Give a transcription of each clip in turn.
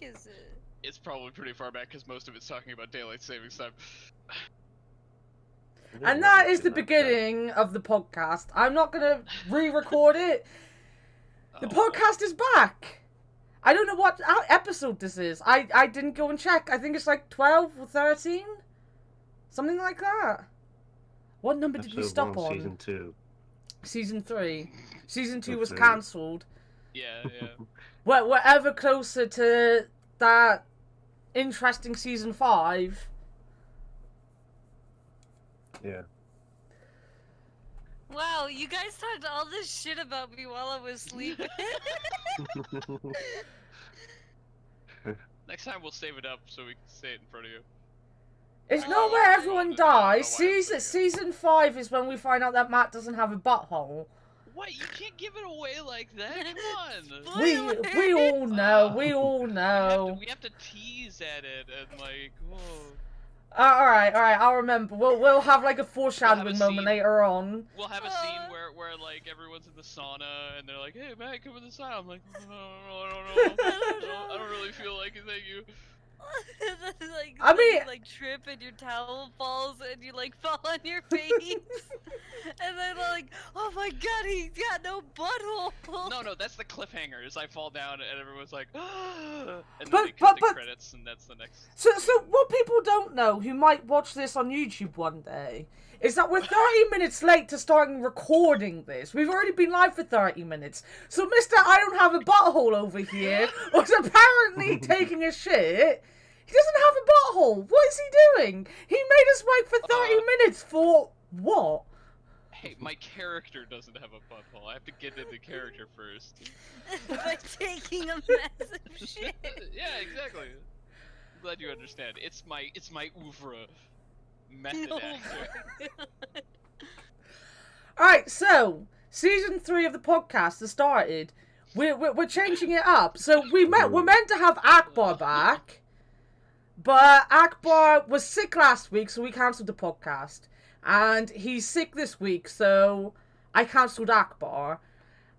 is it? It's probably pretty far back because most of it's talking about daylight savings time. And that is the beginning of the podcast. I'm not going to re-record it. The podcast is back. I don't know what episode this is. I didn't go and check. I think it's like 12 or 13? Something like that. What number did we stop on? Season 2. Season 3. Season 2 was cancelled. Yeah. We're ever closer to that interesting Season 5. Yeah. Wow, you guys talked all this shit about me while I was sleeping. Next time we'll save it up so we can say it in front of you. It's not where everyone dies. Season 5 is when we find out that Matt doesn't have a butthole. What? You can't give it away like that? Come on. We all know. We all know. We have to tease at it and like, whoa. All right. I'll remember. We'll have like a foreshadowing moment later on. We'll have a scene where like everyone's in the sauna and they're like, "Hey, Matt, come in the sauna." I'm like, "No, I don't really feel like it. Thank you." And then, you like trip and your towel falls and you like fall on your face. And then like, oh my god, he's got no butthole. No, that's the cliffhanger. Is I fall down and everyone's like, and then but they cut the credits and that's the next. So what people don't know who might watch this on YouTube one day is that we're 30 minutes late to starting recording this. We've already been live for 30 minutes. So Mr. I don't have a butthole over here was apparently taking a shit. He doesn't have a butthole. What is he doing? He made us wait for 30 minutes for what? Hey, my character doesn't have a butthole. I have to get into character first. By taking a massive shit. Yeah, exactly. I'm glad you understand. It's my oeuvre. Method actor. Alright, so Season 3 of the podcast has started. We're changing it up. So we're meant to have Akbar back, but Akbar was sick last week, so we cancelled the podcast. And he's sick this week, so I cancelled Akbar,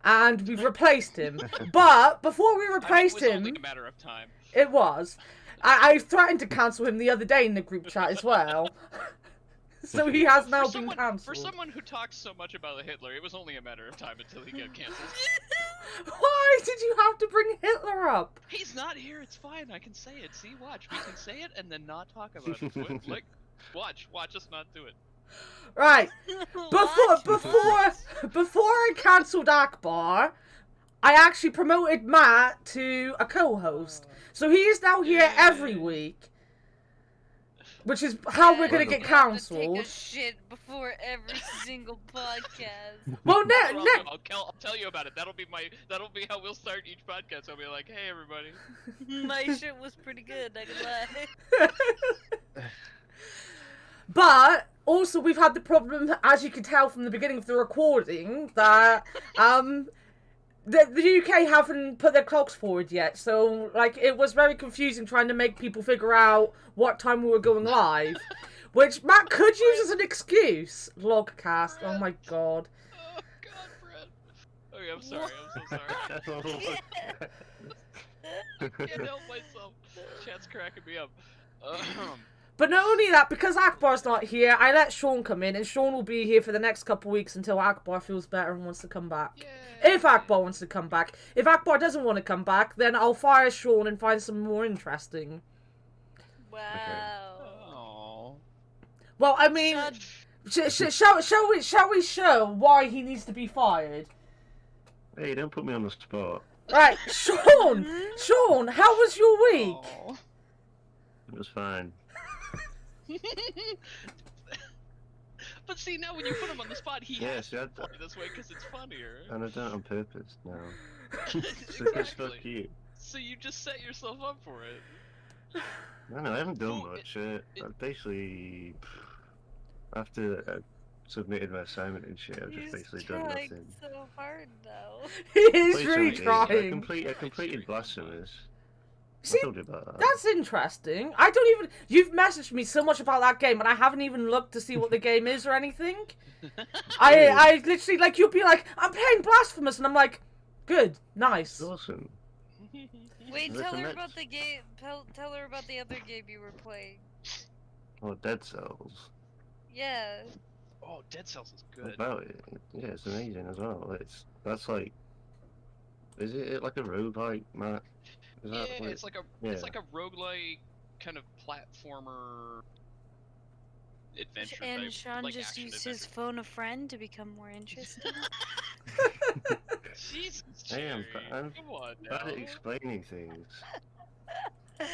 and we've replaced him. But before we replaced him, it was only a matter of time. It was. I threatened to cancel him the other day in the group chat as well. So he has now been cancelled. For someone who talks so much about Hitler, it was only a matter of time until he got cancelled. Why did you have to bring Hitler up? He's not here, it's fine, I can say it. See, watch. We can say it and then not talk about it. Like, watch us not do it. Right. Before I cancelled Akbar, I actually promoted Matt to a co-host. So he is now here every week. Which is how we're gonna get cancelled. Take a shit before every single podcast. Well, I'll tell you about it. That'll be how we'll start each podcast. I'll be like, hey everybody. My shit was pretty good, not gonna lie. But also we've had the problem, as you can tell from the beginning of the recording, that the UK haven't put their clocks forward yet, so like it was very confusing trying to make people figure out what time we were going live, which Matt could use as an excuse. Logcast, oh my god. Oh god, Brett. Okay, I'm sorry, I'm so sorry. I can't help myself. Chat's cracking me up. But not only that, because Akbar's not here, I let Sean come in, and Sean will be here for the next couple of weeks until Akbar feels better and wants to come back. Yay. If Akbar wants to come back. If Akbar doesn't want to come back, then I'll fire Sean and find some more interesting. Wow. Okay. Aww. Well, I mean, shall we show why he needs to be fired? Hey, don't put me on the spot. Right, Sean, how was your week? Aww. It was fine. But see, now when you put him on the spot, he has to play this way because it's funnier. And I done it on purpose now. Exactly. Fuck you. So you just set yourself up for it. No, I haven't done much. I've basically, after I submitted my assignment and shit, I've just basically done nothing. So hard now. He is really trying. I completed Blasphemous. See, I told you about that. That's interesting. You've messaged me so much about that game, and I haven't even looked to see what the game is or anything. I literally, like, you'll be like, I'm playing Blasphemous, and I'm like, good, nice. It's awesome. Wait, Is it tell the her next? about the game. Tell her about the other game you were playing. Oh, Dead Cells. Yeah. Oh, Dead Cells is What good. about it? Yeah, it's amazing as well. That's like, is it like a roguelike, Matt? Is Yeah, that what it's like a yeah. roguelike kind of platformer adventure And type, Sean like just action used adventure. his phone a friend to become more interested. Jesus, Hey, Jerry, I'm come on bad now. at explaining things. Oh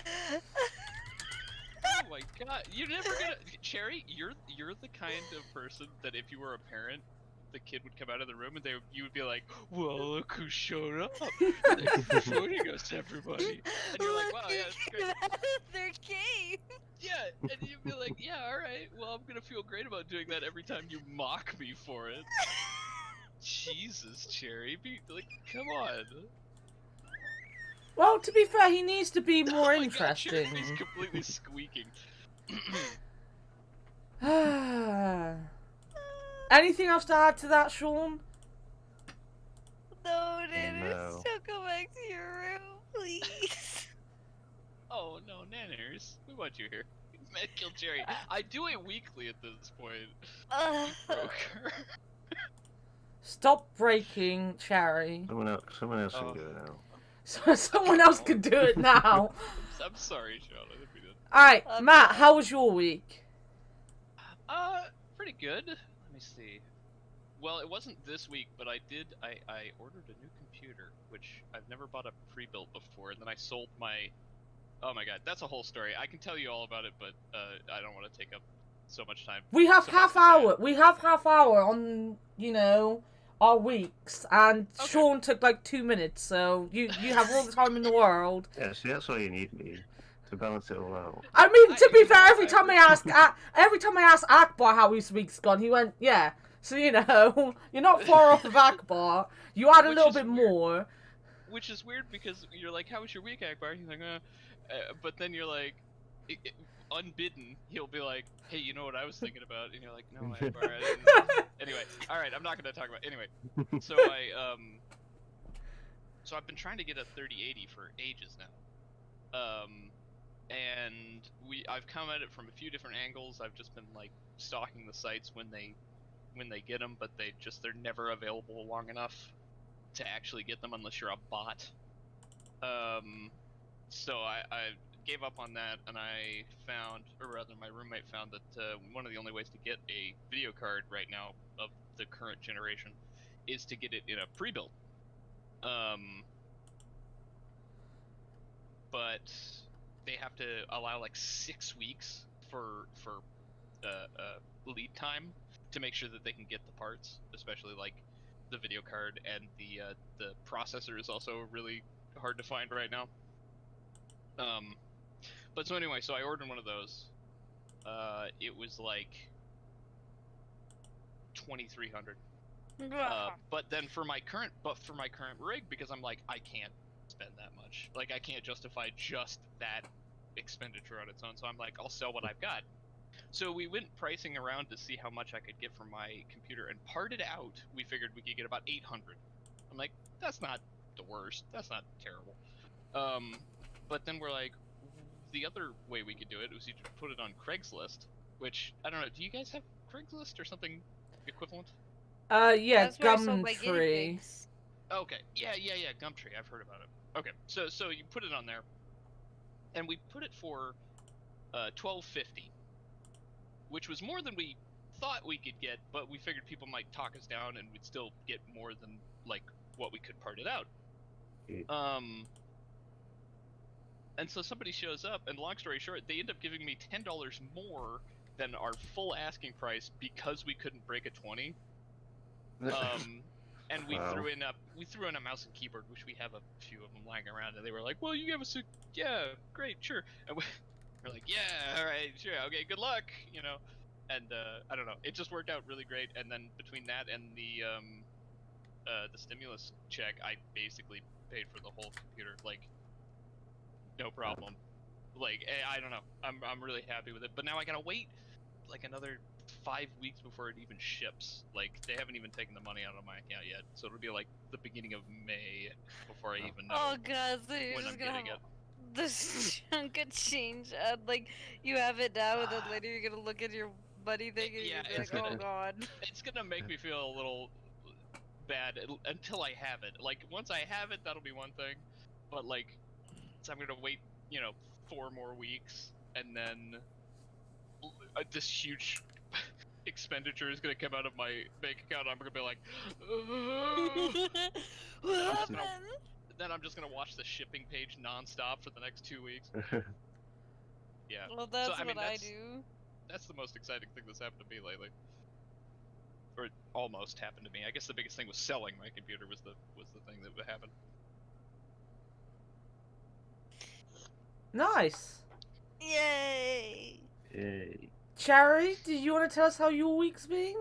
my God, you're never gonna, Cherry. You're the kind of person that if you were a parent, the kid would come out of the room and you would be like, "Well, look who showed up! Thanks for joining us, everybody." And you're like, Look, "Wow, you yeah, it's came great." out of their cave. Yeah, and you'd be like, "Yeah, all right. Well, I'm gonna feel great about doing that every time you mock me for it." Jesus, Cherry, come on. Well, to be fair, he needs to be more Oh my God, Cherry's interesting. completely squeaking. Anything else to add to that, Sean? No, Nana, No. still go back to your room, please. Oh no, Nanners, we want you here. Man, kill Cherry. I do it weekly at this point. You broke her. Stop breaking Cherry. Someone else can Oh. do it now. So someone else can do it now. I'm sorry, Sean. I didn't mean it. Alright, I'm Matt, done. how was your week? Pretty good. Let me see. Well, it wasn't this week, but I ordered a new computer, which I've never bought a pre-built before, and then I sold my. Oh my God, that's a whole story. I can tell you all about it, but I don't want to take up so much time. We have Suffice half to say, hour. We have half hour on, our weeks, and Okay. Sean took like 2 minutes, so you have all the time in the world. Yeah, see, that's why you need me to balance it all out. I mean, to be you fair, know, every time I ask Akbar how his week's gone, he went, yeah. So you're not far off of Akbar. You add a Which little is bit weird. more. Which is weird because you're like, "How was your week, Akbar?" He's like, but then you're like, unbidden, he'll be like, "Hey, you know what I was thinking about?" And you're like, "No, Akbar, I didn't." Anyway, all right, I'm not gonna talk about. Anyway, so so I've been trying to get a 3080 for ages now, and I've come at it from a few different angles. I've just been like stalking the sites when they get them, but they're never available long enough to actually get them unless you're a bot. So I gave up on that, and I found, or rather my roommate found, that one of the only ways to get a video card right now of the current generation is to get it in a pre-built. But they have to allow like 6 weeks for lead time to make sure that they can get the parts, especially like the video card, and the processor is also really hard to find right now. But so anyway, so I ordered one of those. It was like $2,300. But then for my current rig, because I'm like, I can't spend that much. Like, I can't justify just that expenditure on its own. So I'm like, I'll sell what I've got. So we went pricing around to see how much I could get from my computer, and parted out, we figured we could get about $800. I'm like, that's not the worst. That's not terrible. But then we're like, the other way we could do it was you put it on Craigslist, which, I don't know, do you guys have Craigslist or something equivalent? Yeah, That's where I sold my guinea Gumtree. pigs. Okay, yeah, Gumtree, I've heard about it. Okay, so you put it on there, and we put it for $1,250, which was more than we thought we could get, but we figured people might talk us down and we'd still get more than like what we could part it out. And so somebody shows up, and long story short, they end up giving me $10 more than our full asking price because we couldn't break a 20. And we Wow. threw in a mouse and keyboard, which we have a few of them lying around, and they were like, "Well, you gave us yeah, great, sure." And we're like, "Yeah, all right, sure, okay, good luck," And I don't know, it just worked out really great. And then between that and the stimulus check, I basically paid for the whole computer, like, no problem. Like, I don't know, I'm really happy with it. But now I gotta wait like another 5 weeks before it even ships. Like, they haven't even taken the money out of my account yet, so it'll be like the beginning of May before I even know Oh god, so you're when just I'm gonna getting have it. this chunk of change, like, you have it now, and then later you're gonna look at your money thing and Yeah, you're gonna be like, oh god. It's gonna make me feel a little bad until I have it. Like, once I have it, that'll be one thing, but like, so I'm gonna wait, 4 more weeks, and then this huge expenditure is gonna come out of my bank account. I'm gonna be like, What then happened? then I'm just gonna watch the shipping page nonstop for the next 2 weeks. Yeah. Well, that's so, I mean, what I do. That's the most exciting thing that's happened to me lately. Or it almost happened to me. I guess the biggest thing was selling my computer was the thing that would happen. Nice. Yay! Yay. Cherry, do you want to tell us how your week's been?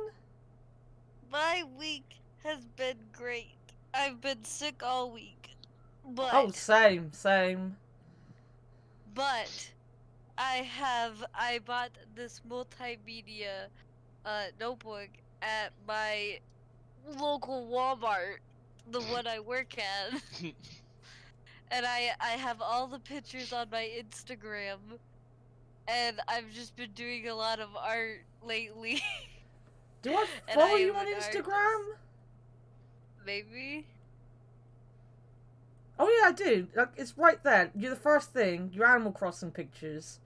My week has been great. I've been sick all week. But Oh, same. But I bought this multimedia notebook at my local Walmart, the one I work at. And I have all the pictures on my Instagram. And I've just been doing a lot of art lately. Do I And follow I you am on an Instagram? artist. Maybe. Oh yeah, I do. Like, it's right there. You're the first thing. Your Animal Crossing pictures.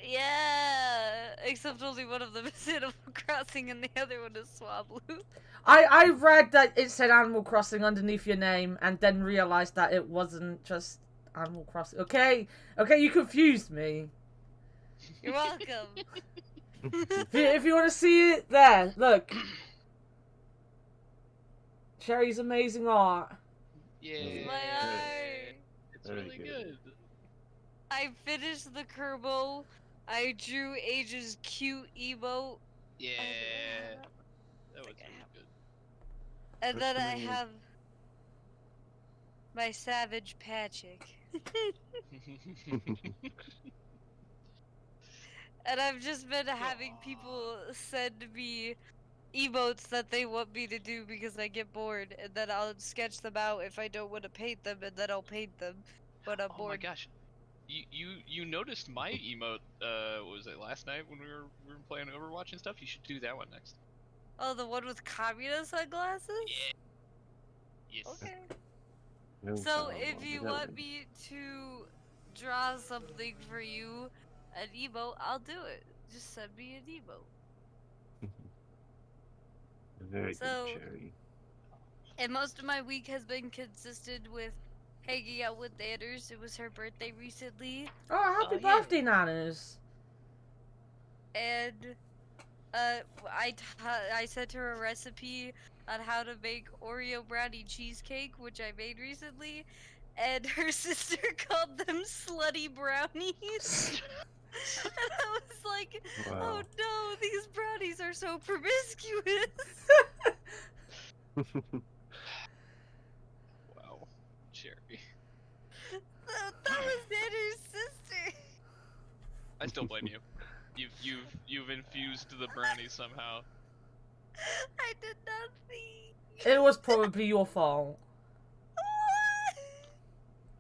Yeah, except only one of them is Animal Crossing and the other one is Swablu. I read that it said Animal Crossing underneath your name and then realised that it wasn't just Animal Crossing. Okay, you confused me. You're welcome. If you want to see it, there, look. Cherry's amazing art. Yeah. My art. It's Very really good. good. I finished the Kerbo. I drew Age's cute emote. Yeah. That was Okay. really good. And then I Personally- have my Savage Patrick. And I've just been having people send me emotes that they want me to do because I get bored, and then I'll sketch them out if I don't want to paint them, and then I'll paint them when I'm Oh bored. my gosh. You noticed my emote, what was it, last night when we were playing Overwatch and stuff? You should do that one next. Oh, the one with communist sunglasses? Yes. Okay. No So problem. if you That want one. me to draw something for you, an emote, I'll do it. Just send me an emote. Very So- good, Cherry. And most of my week has been consistent with hanging out with Anders. It was her birthday recently. Oh, happy Oh, yeah. birthday, Nanas. And I sent her a recipe on how to make Oreo brownie cheesecake, which I made recently, and her sister called them slutty brownies. And I was like, Wow. oh no, these brownies are so promiscuous. Wow. Cherry. That was Anders' sister. I still blame you. You've infused the brownie somehow. I did nothing. It was probably your fault.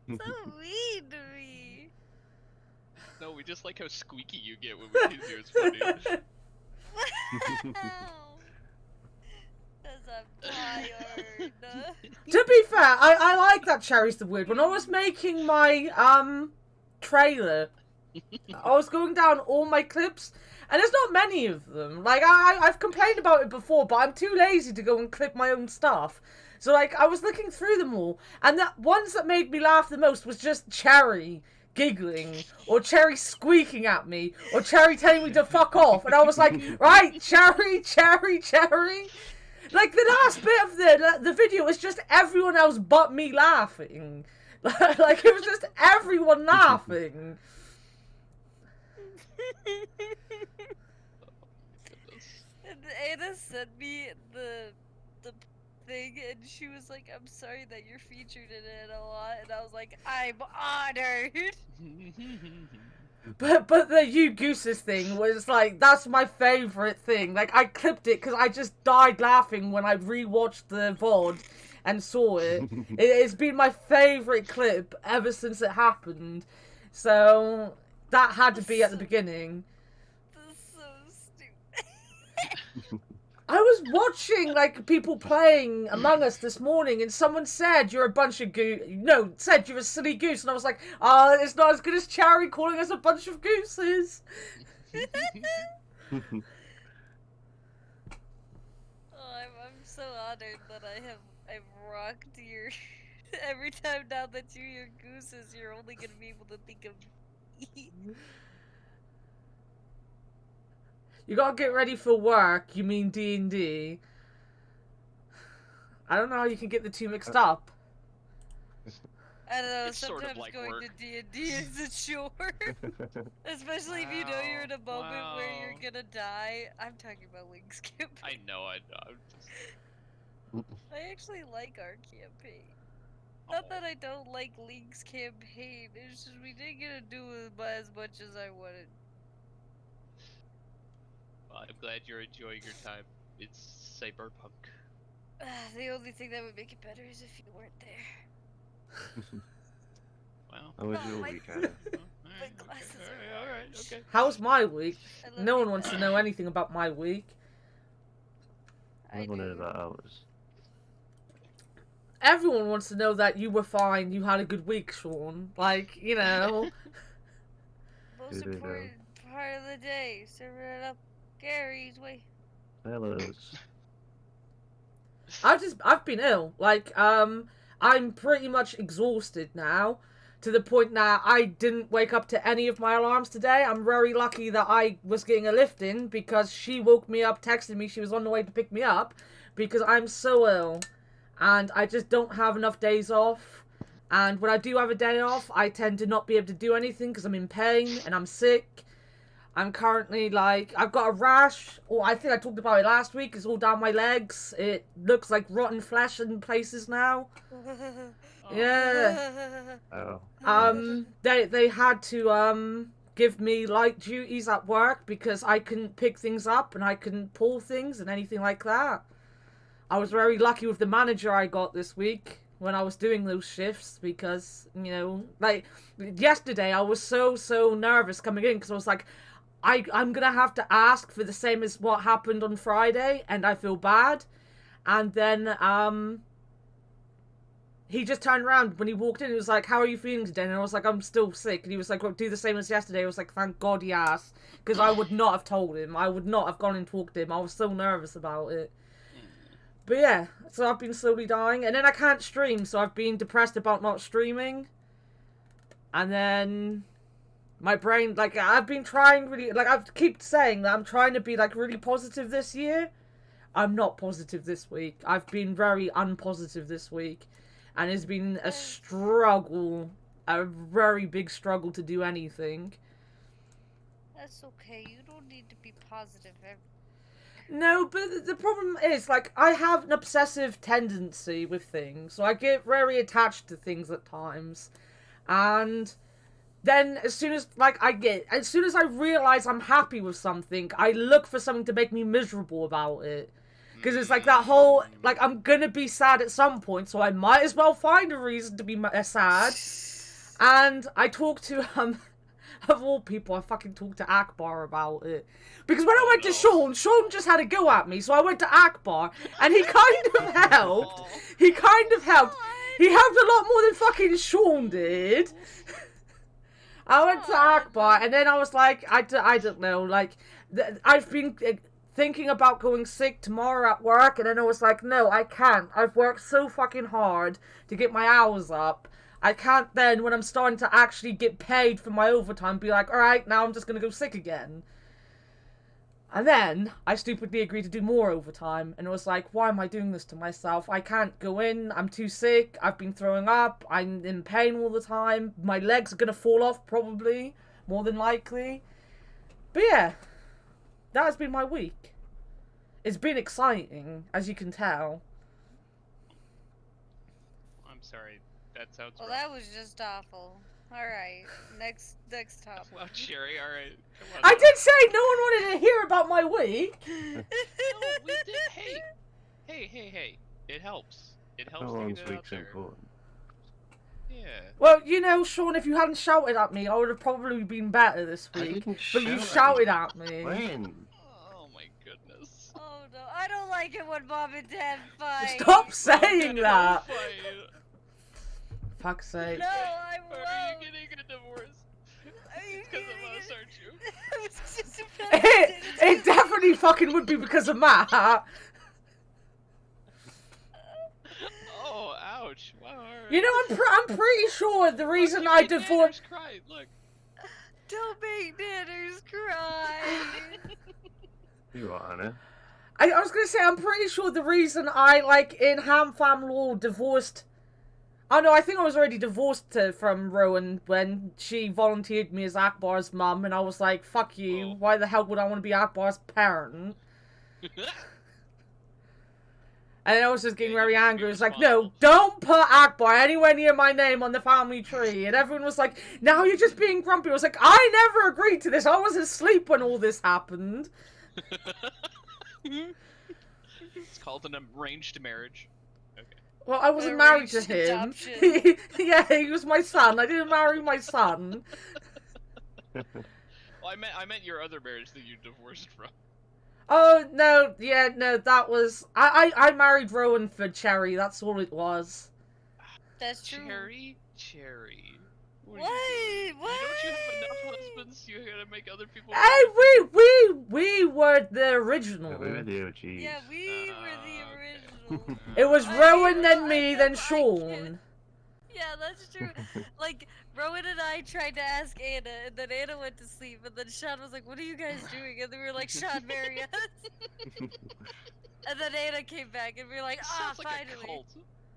What? So mean to me. No, we just like how squeaky you get when we tease you. It's funny. Wow. 'Cause I'm tired. To be fair, I like that Cherry's the Weird. When I was making my trailer, I was going down all my clips, and there's not many of them. Like I've complained about it before, but I'm too lazy to go and clip my own stuff. So like I was looking through them all, and the ones that made me laugh the most was just Cherry giggling, or Cherry squeaking at me, or Cherry telling me to fuck off, and I was like, right, Cherry. Like the last bit of the video was just everyone else but me laughing. Like it was just everyone laughing. And Anna sent me the thing, and she was like, I'm sorry that you're featured in it a lot, and I was like, I'm honored. But the you gooses thing was like, that's my favourite thing. Like, I clipped it because I just died laughing when I rewatched the VOD and saw it. It's been my favourite clip ever since it happened. So that had to be at the beginning. That's so stupid. I was watching like people playing Among Us this morning, and someone said you're a bunch of said you're a silly goose, and I was like, oh, it's not as good as Cherry calling us a bunch of gooses. Oh, I'm so honored that I've rocked your. Every time now that you hear gooses, you're only gonna be able to think of me. You gotta get ready for work. You mean D&D? I don't know how you can get the two mixed up. I don't know. It's sort Sometimes of like going work. to D&D is a chore, especially if you know you're in a moment where you're gonna die. I'm talking about Link's campaign. I know. I'm just... I actually like our campaign. Not that I don't like Link's campaign. It's just we didn't get to do it as much as I wanted. Well, I'm glad you're enjoying your time. It's cyberpunk. The only thing that would make it better is if you weren't there. Wow. How was your my- week, Anna? My glasses are Alright, orange. okay. How's my week? I love No you. one wants to know anything about my week. I I want to know do. about ours. Everyone wants to know that you were fine, you had a good week, Sean. Like, you know. Most Who do they know? important part of the day. Serving it up Gary's way. Hellos. I've been ill. Like, I'm pretty much exhausted now. To the point now I didn't wake up to any of my alarms today. I'm very lucky that I was getting a lift in because she woke me up, texted me she was on the way to pick me up because I'm so ill. And I just don't have enough days off. And when I do have a day off, I tend to not be able to do anything because I'm in pain and I'm sick. I'm currently like, I've got a rash. Or I think I talked about it last week. It's all down my legs. It looks like rotten flesh in places now. Yeah. Oh. They had to give me light duties at work because I couldn't pick things up and I couldn't pull things and anything like that. I was very lucky with the manager I got this week when I was doing those shifts because, you know, like yesterday I was so nervous coming in because I was like, I'm gonna have to ask for the same as what happened on Friday and I feel bad. And then he just turned around when he walked in. He was like, how are you feeling today? And I was like, I'm still sick. And he was like, well, do the same as yesterday. I was like, thank God he asked. Because I would not have told him. I would not have gone and talked to him. I was so nervous about it. But yeah, so I've been slowly dying. And then I can't stream, so I've been depressed about not streaming. And then my brain, like, I've been trying really, like, I keep saying that I'm trying to be, like, really positive this year. I'm not positive this week. I've been very unpositive this week. And it's been a struggle, a very big struggle to do anything. That's okay. You don't need to be positive. No, but the problem is, like, I have an obsessive tendency with things. So I get very attached to things at times. And then as soon as I realize I'm happy with something, I look for something to make me miserable about it. Because it's like that whole, like, I'm gonna be sad at some point, so I might as well find a reason to be sad. And I talked to, of all people, I fucking talked to Akbar about it. Because when I went to Sean just had a go at me, so I went to Akbar, and he kind of helped. He kind of helped. He helped a lot more than fucking Sean did. I went to Akbar, and then I was like, I don't know, like, I've been thinking about going sick tomorrow at work, and then I was like, no, I can't. I've worked so fucking hard to get my hours up. I can't then, when I'm starting to actually get paid for my overtime, be like, alright, now I'm just gonna go sick again. And then, I stupidly agreed to do more overtime, and it was like, why am I doing this to myself? I can't go in, I'm too sick, I've been throwing up, I'm in pain all the time, my legs are gonna fall off, probably, more than likely. But yeah. That has been my week. It's been exciting, as you can tell. I'm sorry. That sounds Well, rough. that was just awful. Alright, next topic. Wow, Cherry, alright. I did say no one wanted to hear about my week. No, we did. Hey. It helps. It helps No to one's get it out week's there. important. Yeah. Well, you know, Sean, if you hadn't shouted at me, I would have probably been better this I week. didn't But you shout shouted you. at me. When? Oh my goodness. Oh no, I don't like it when Mom and Dad fight. Stop saying that. Fight. Fuck's sake. No, I Are you won't. getting a divorce? Are you It's because getting of us, it? aren't you? I was just about to say It definitely fucking would be because of Matt. Oh, ouch. Wow, alright. You know, I'm pretty sure the reason Look, I you made divorced. Nanners cry, look. Don't make Nanners cry. You are, Anna. I was gonna say, I'm pretty sure the reason I, like, in Ham Fam Law divorced. Oh no, I think I was already divorced from Rowan when she volunteered me as Akbar's mum, and I was like, fuck you, Oh. why the hell would I want to be Akbar's parent? And I was just getting Yeah, very you have to angry. be It was like, no, responsible. don't put Akbar anywhere near my name on the family tree. And everyone was like, now you're just being grumpy. I was like, I never agreed to this. I was asleep when all this happened. It's called an arranged marriage. Okay. Well, I wasn't married to Arranged him. adoption. Yeah, he was my son. I didn't marry my son. Well, I meant your other marriage that you divorced from. Oh, no, yeah, no, that was... I married Rowan for Cherry. That's all it was. That's true. Cherry. What? What? Are you doing? What? Don't you have enough husbands? You gotta make other people. Hey, we were the original. Yeah, we were the OGs. Yeah, we were the original. It was I- Rowan, then I me, know, then I Sean. can't- Yeah, that's true. Like, Rowan and I tried to ask Anna, and then Anna went to sleep, and then Sean was like, what are you guys doing? And then we were like, Sean, marry us. And then Anna came back, and we were like, This ah, sounds like finally. a cult.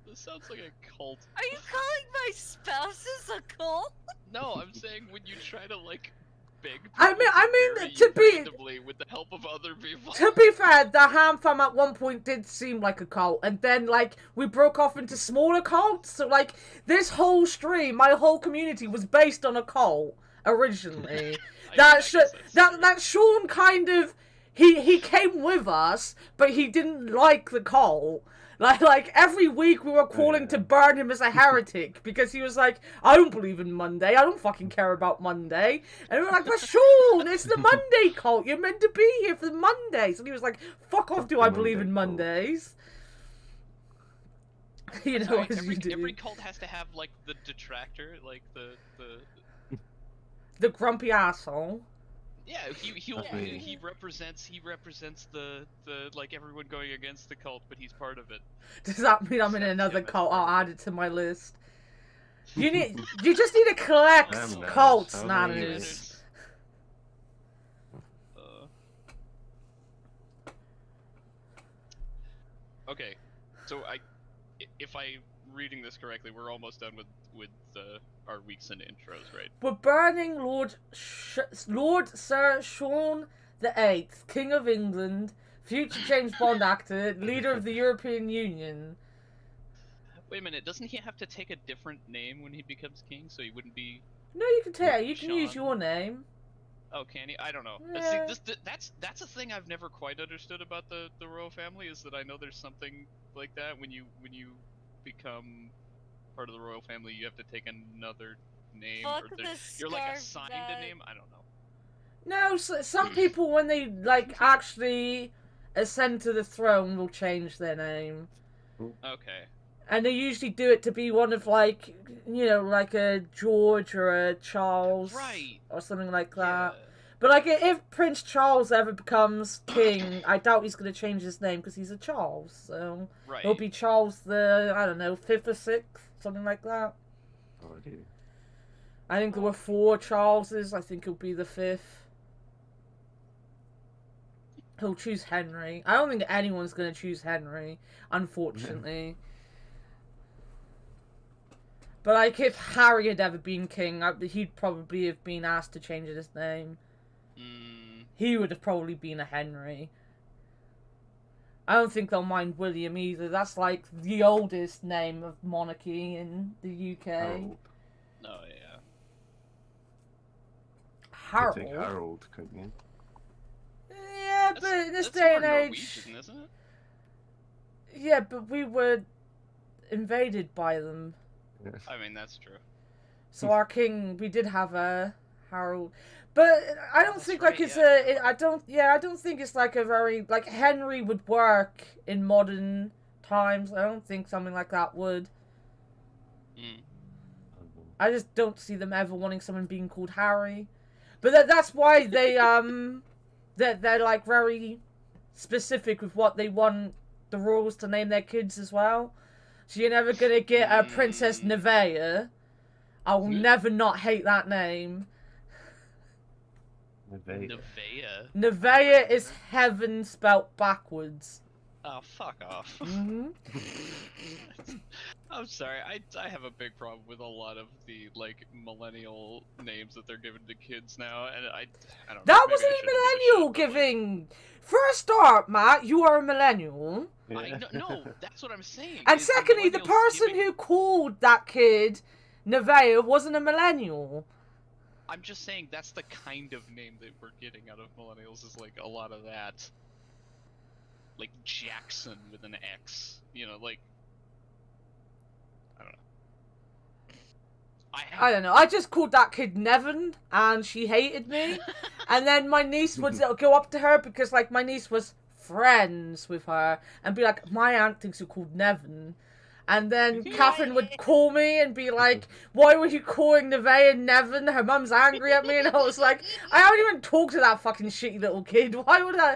This sounds like a cult. Are you calling my spouses a cult? No, I'm saying when you try to like beg. I people mean, marry to you be- randomly with the help of other people. To be fair, the Ham Fam at one point did seem like a cult, and then, like, we broke off into smaller cults, so, like, this whole stream, my whole community was based on a cult, originally. that Sean kind of, he came with us, but he didn't like the cult. Like every week we were calling to burn him as a heretic because he was like, I don't believe in Monday. I don't fucking care about Monday. And we were like, but Sean, it's the Monday cult. You're meant to be here for the Mondays. And he was like, fuck off, do I believe in Mondays? You know, Sorry, as you do. every cult has to have like the detractor, like The grumpy asshole. Yeah, Yeah. he represents the like everyone going against the cult, but he's part of it. Does that mean I'm in Except another him as cult? I'll part add it to my list. You just need to collect Damn, Nanners. cults, How many Nanners. years? Okay, so if I'm reading this correctly, we're almost done with our weeks and intros, right? We're burning Lord Sir Sean the Eighth, King of England, future James Bond actor, leader of the European Union. Wait a minute, doesn't he have to take a different name when he becomes king, so he wouldn't be? No, you can tell. You can use Sean. your name. Oh, can he? I don't know. Yeah. See, that's a thing I've never quite understood about the royal family, is that I know there's something like that when you become part of the royal family, you have to take another name, Fuck or the you're like scarf assigned that- a name. I don't know. No, some people when they like actually ascend to the throne will change their name. Okay. And they usually do it to be one of, like, you know, like a George or a Charles. Right. Or something like that. Yeah. But, like, if Prince Charles ever becomes king, I doubt he's going to change his name because he's a Charles. So Right. he'll be Charles the, I don't know, 5th or 6th, something like that. Oh, I do. I think there were 4 Charleses. I think he'll be the 5th. He'll choose Henry. I don't think anyone's going to choose Henry, unfortunately. But, like, if Harry had ever been king, he'd probably have been asked to change his name. He would have probably been a Henry. I don't think they'll mind William either. That's, like, the oldest name of monarchy in the UK. Oh, No, yeah. Harold. You could take Harold, couldn't you? Yeah, but in this day and age... Norwegian, isn't it? Yeah, but we were invaded by them. Yeah. I mean, that's true. So our king, we did have a Harold, but I don't think right, like it's yeah. I don't think it's like a very like Henry would work in modern times. I don't think something like that would. Mm. I just don't see them ever wanting someone being called Harry, but that's why they they're like very specific with what they want the royals to name their kids as well. So you're never gonna get a Princess Nevaeh. I will never not hate that name. Nevaeh. Nevaeh is heaven spelt backwards. Oh, fuck off. Mm-hmm. I'm sorry, I have a big problem with a lot of the, like, millennial names that they're giving to kids now, and I don't know. That maybe wasn't I a shouldn't give a millennial shit, but, like, giving. For a start, Matt, you are a millennial. Yeah. No, that's what I'm saying. And is secondly, the millennials person giving- who called that kid Nevaeh wasn't a millennial. I'm just saying that's the kind of name that we're getting out of millennials is, like, a lot of that. Like, Jackson with an X. You know, like... I don't know. I don't know. I just called that kid Nevin, and she hated me. And then my niece would go up to her because, like, my niece was friends with her and be like, my aunt thinks you're called Nevin. And then Catherine would call me and be like, why were you calling Nevaeh Nevin? Her mum's angry at me. And I was like, I haven't even talked to that fucking shitty little kid. Why would I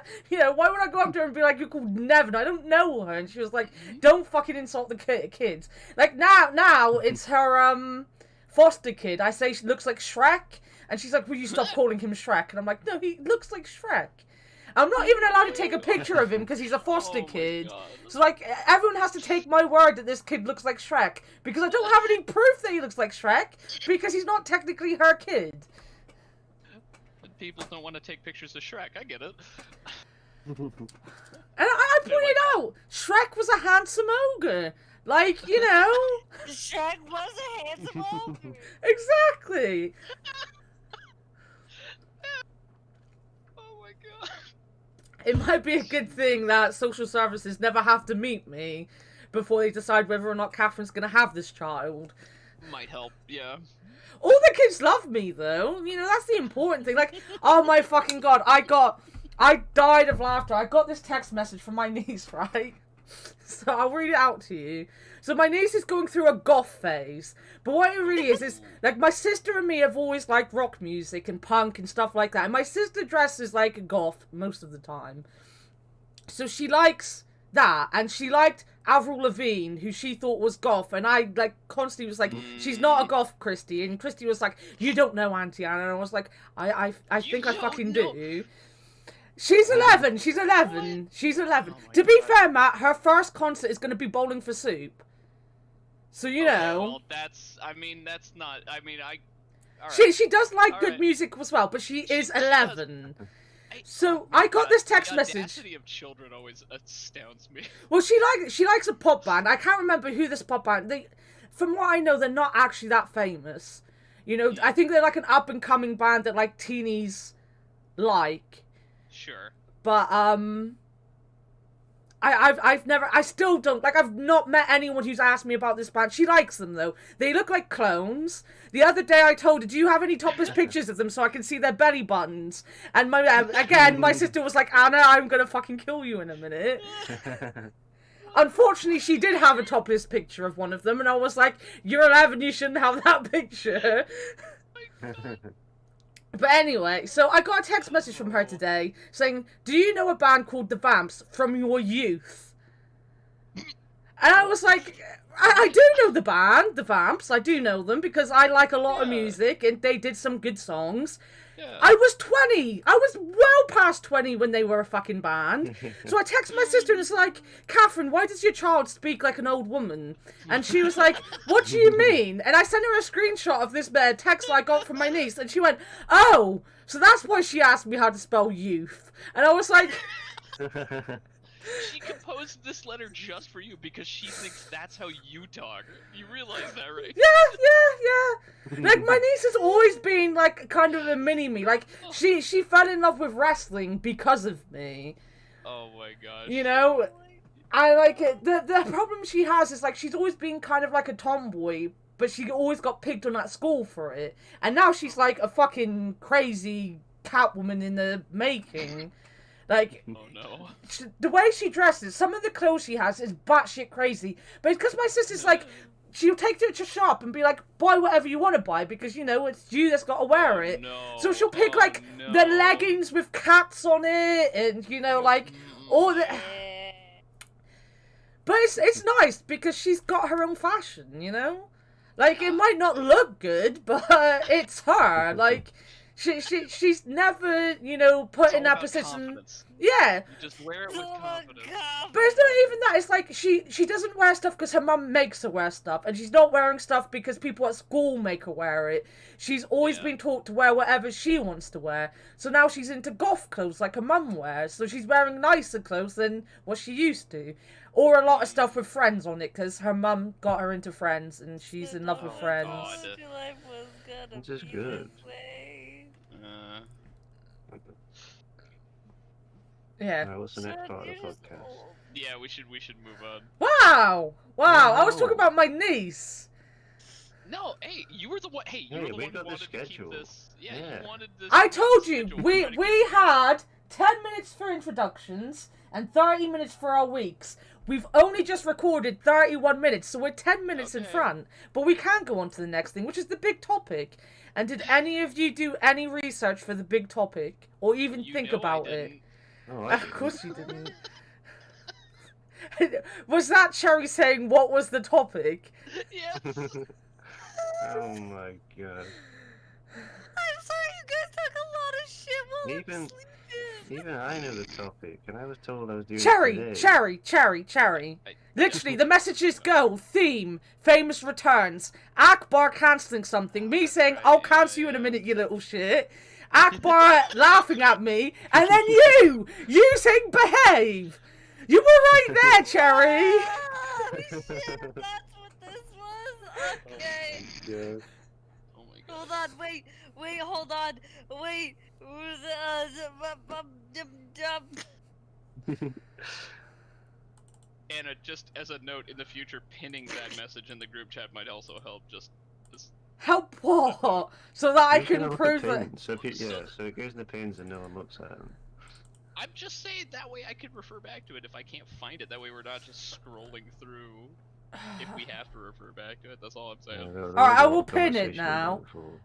go up to her and be like, you're called Nevin? I don't know her. And she was like, don't fucking insult the kids. Like, now it's her, foster kid. I say she looks like Shrek. And she's like, will you stop calling him Shrek? And I'm like, no, he looks like Shrek. I'm not even allowed to take a picture of him because he's a foster kid. So, like, everyone has to take my word that this kid looks like Shrek. Because I don't have any proof that he looks like Shrek. Because he's not technically her kid. People don't want to take pictures of Shrek, I get it. And I pointed out, Shrek was a handsome ogre. Like, you know. Shrek was a handsome ogre. Exactly. Oh my god. It might be a good thing that social services never have to meet me before they decide whether or not Catherine's going to have this child. Might help, yeah. All the kids love me, though. You know, that's the important thing. Like, oh my fucking god, I died of laughter. I got this text message from my niece, right? So I'll read it out to you. So my niece is going through a goth phase. But what it really is, like, my sister and me have always liked rock music and punk and stuff like that. And my sister dresses like a goth most of the time. So she likes that. And she liked Avril Lavigne, who she thought was goth. And I, like, constantly was like, she's not a goth, Christy. And Christy was like, you don't know Auntie Anne. And I was like, I think I fucking do. She's 11. She's 11. She's 11. To be fair, Matt, her first concert is going to be Bowling for Soup. So, you know. Well, that's not, alright. She does like good music as well, but she is 11. So, I got this text message. The audacity of children always astounds me. Well, she likes a pop band. I can't remember who this pop band. From what I know, they're not actually that famous. You know, I think they're like an up-and-coming band that, like, teenies like. Sure. But, I still don't, like, I've not met anyone who's asked me about this band. She likes them, though. They look like clones. The other day I told her, do you have any topless pictures of them so I can see their belly buttons? And my sister was like, Anna, I'm gonna fucking kill you in a minute. Unfortunately, she did have a topless picture of one of them, and I was like, you're 11, you shouldn't have that picture. But anyway, so I got a text message from her today saying, do you know a band called The Vamps from your youth? And I was like, I do know the band, The Vamps. I do know them because I like a lot of music and they did some good songs. Yeah. I was 20. I was well past 20 when they were a fucking band. So I texted my sister and it's like, Catherine, why does your child speak like an old woman? And she was like, what do you mean? And I sent her a screenshot of this text I got from my niece. And she went, oh, so that's why she asked me how to spell youth. And I was like... She composed this letter just for you because she thinks that's how you talk. You realize that, right? Yeah. Like, my niece has always been, like, kind of a mini-me. Like, she fell in love with wrestling because of me. Oh my gosh. You know? I like it. The problem she has is, like, she's always been kind of like a tomboy, but she always got picked on at school for it. And now she's like a fucking crazy Catwoman in the making. Like, oh no. The way she dresses, some of the clothes she has is batshit crazy. But it's because my sister's like, she'll take it to shop and be like, buy whatever you want to buy because, you know, it's you that's got to wear it. No. So she'll pick, like, the leggings with cats on it and, you know, like, all the... But it's nice because she's got her own fashion, you know? Like, it might not look good, but it's her. Like, she's never, you know, put in that position. Confidence. Yeah. You just wear it with confidence. But it's not even that. It's like she doesn't wear stuff because her mum makes her wear stuff. And she's not wearing stuff because people at school make her wear it. She's always been taught to wear whatever she wants to wear. So now she's into goth clothes like her mum wears. So she's wearing nicer clothes than what she used to. Or a lot of stuff with Friends on it because her mum got her into Friends and she's in love with Friends. It's just good. Yeah. Alright, what's the next part of the podcast? Yeah, we should move on. Wow! I was talking about my niece. No, hey, you were the one. Hey, you were the one who wanted to keep this. Yeah, you wanted this. I told you we had 10 minutes for introductions and 30 minutes for our weeks. We've only just recorded 31 minutes, so we're 10 minutes in front. But we can go on to the next thing, which is the big topic. And did any of you do any research for the big topic? Or even think about it? Oh, Of course you didn't. Was that Cherry saying what was the topic? Yes. Oh my god. I'm sorry, you guys talk a lot of shit while I'm sleeping. Even I know the topic, and I was told I was doing it today. Cherry. Literally, the messages go, theme, famous returns, Akbar cancelling something, me saying, I'll cancel you in a minute, you little shit, Akbar laughing at me, and then you saying behave. You were right there, Cherry. Oh, shit, that's what this was? Okay. Yeah. Oh my god. Hold on, wait, hold on, wait. Anna, just as a note, in the future, pinning that message in the group chat might also help. Just Help what? So that I You can look at prove it. pins, so so it goes in the pins and no one looks at them. I'm just saying that way I could refer back to it if I can't find it. That way we're not just scrolling through if we have to refer back to it. That's all I'm saying. Alright, I will pin it now.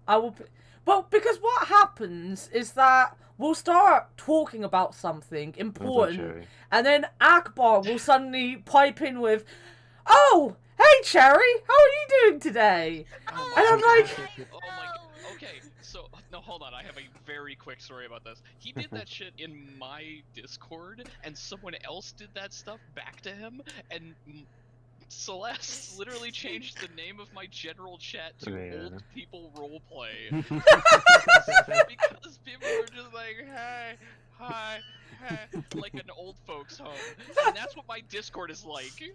Well, because what happens is that we'll start talking about something important, and then Akbar will suddenly pipe in with, "Oh, hey Cherry, how are you doing today?" And I'm like, oh my. Okay, so no, hold on. I have a very quick story about this. He did that shit in my Discord, and someone else did that stuff back to him, and Celeste literally changed the name of my general chat to Old People Roleplay. Because people were just like, hey, hi, like an old folks home. And that's what my Discord is like.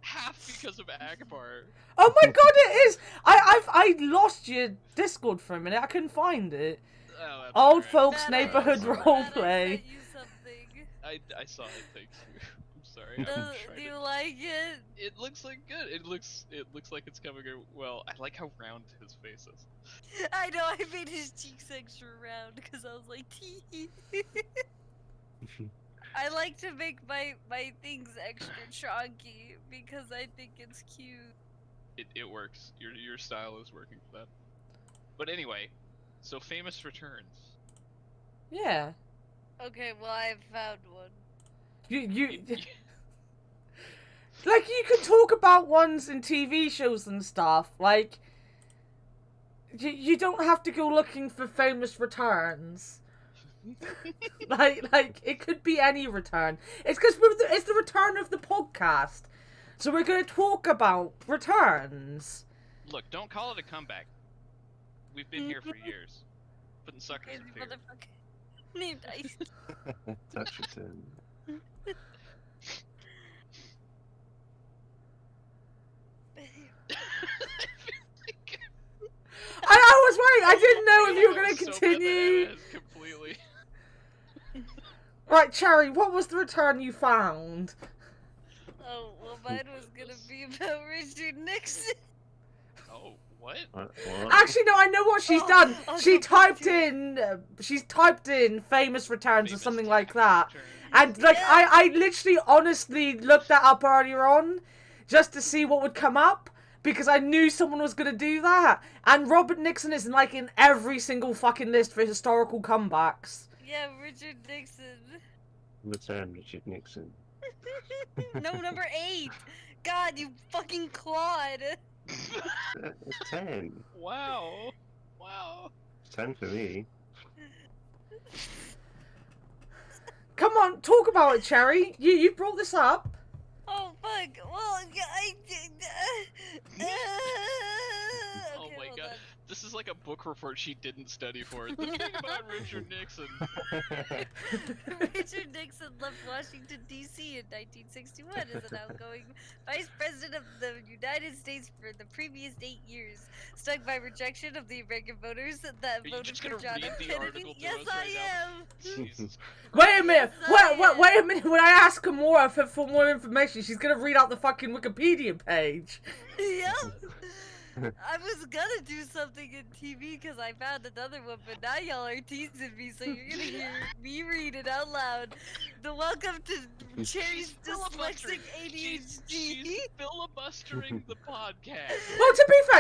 Half because of Akbar. oh my god, it is! I lost your Discord for a minute, I couldn't find it. Oh, Old right. folks neighborhood roleplay. I saw it, thanks. I'm sorry. Do you like it? It looks like good. It looks like it's coming out well. I like how round his face is. I know, I made his cheeks extra round because I was like, tee. I like to make my things extra chunky because I think it's cute. It works. Your style is working for that. But anyway, so famous returns. Yeah. Okay, well I've found one. You like, you could talk about ones in TV shows and stuff, like, you don't have to go looking for famous returns. like it could be any return. It's because it's the return of the podcast, so we're going to talk about returns. Look, don't call it a comeback. We've been here for years, putting suckers in fear. Named Ice. Touch it in. didn't know if you were going to So bad that continue. Anna is completely. Right, Cherry, what was the return you found? Oh, well, mine was gonna be about Richard Nixon. Oh, what? What? Actually, no, I know what she's Oh, done. I'll She go back typed to it. in, she's typed in famous returns or Famous something like tax that. returns. And, like, Yeah. I literally, honestly looked that up earlier on just to see what would come up because I knew someone was going to do that. And Robert Nixon is, like, in every single fucking list for historical comebacks. Yeah, Richard Nixon. Return Richard Nixon. No, number 8. God, you fucking Claude. It's 10. Wow. Wow. It's 10 for me. Come on, talk about it, Cherry. You brought this up. Oh, fuck. Well, yeah, I did. Oh Okay, my hold god. on. This is like a book report she didn't study for. The thing about Richard Nixon. Richard Nixon left Washington, D.C. in 1961 as an outgoing vice president of the United States for the previous 8 years, stuck by rejection of the American voters that you voted just for gonna John read F. the Kennedy. article to Yes, us I right now? am. Jesus. Wait a minute. Yes, I Wait a am. minute. When I ask her more for more information, she's gonna read out the fucking Wikipedia page. Yep. I was gonna do something in TV because I found another one, but now y'all are teasing me, so you're gonna hear me read it out loud. The welcome to Cherry's dyslexic She's ADHD. filibustering the podcast. Well,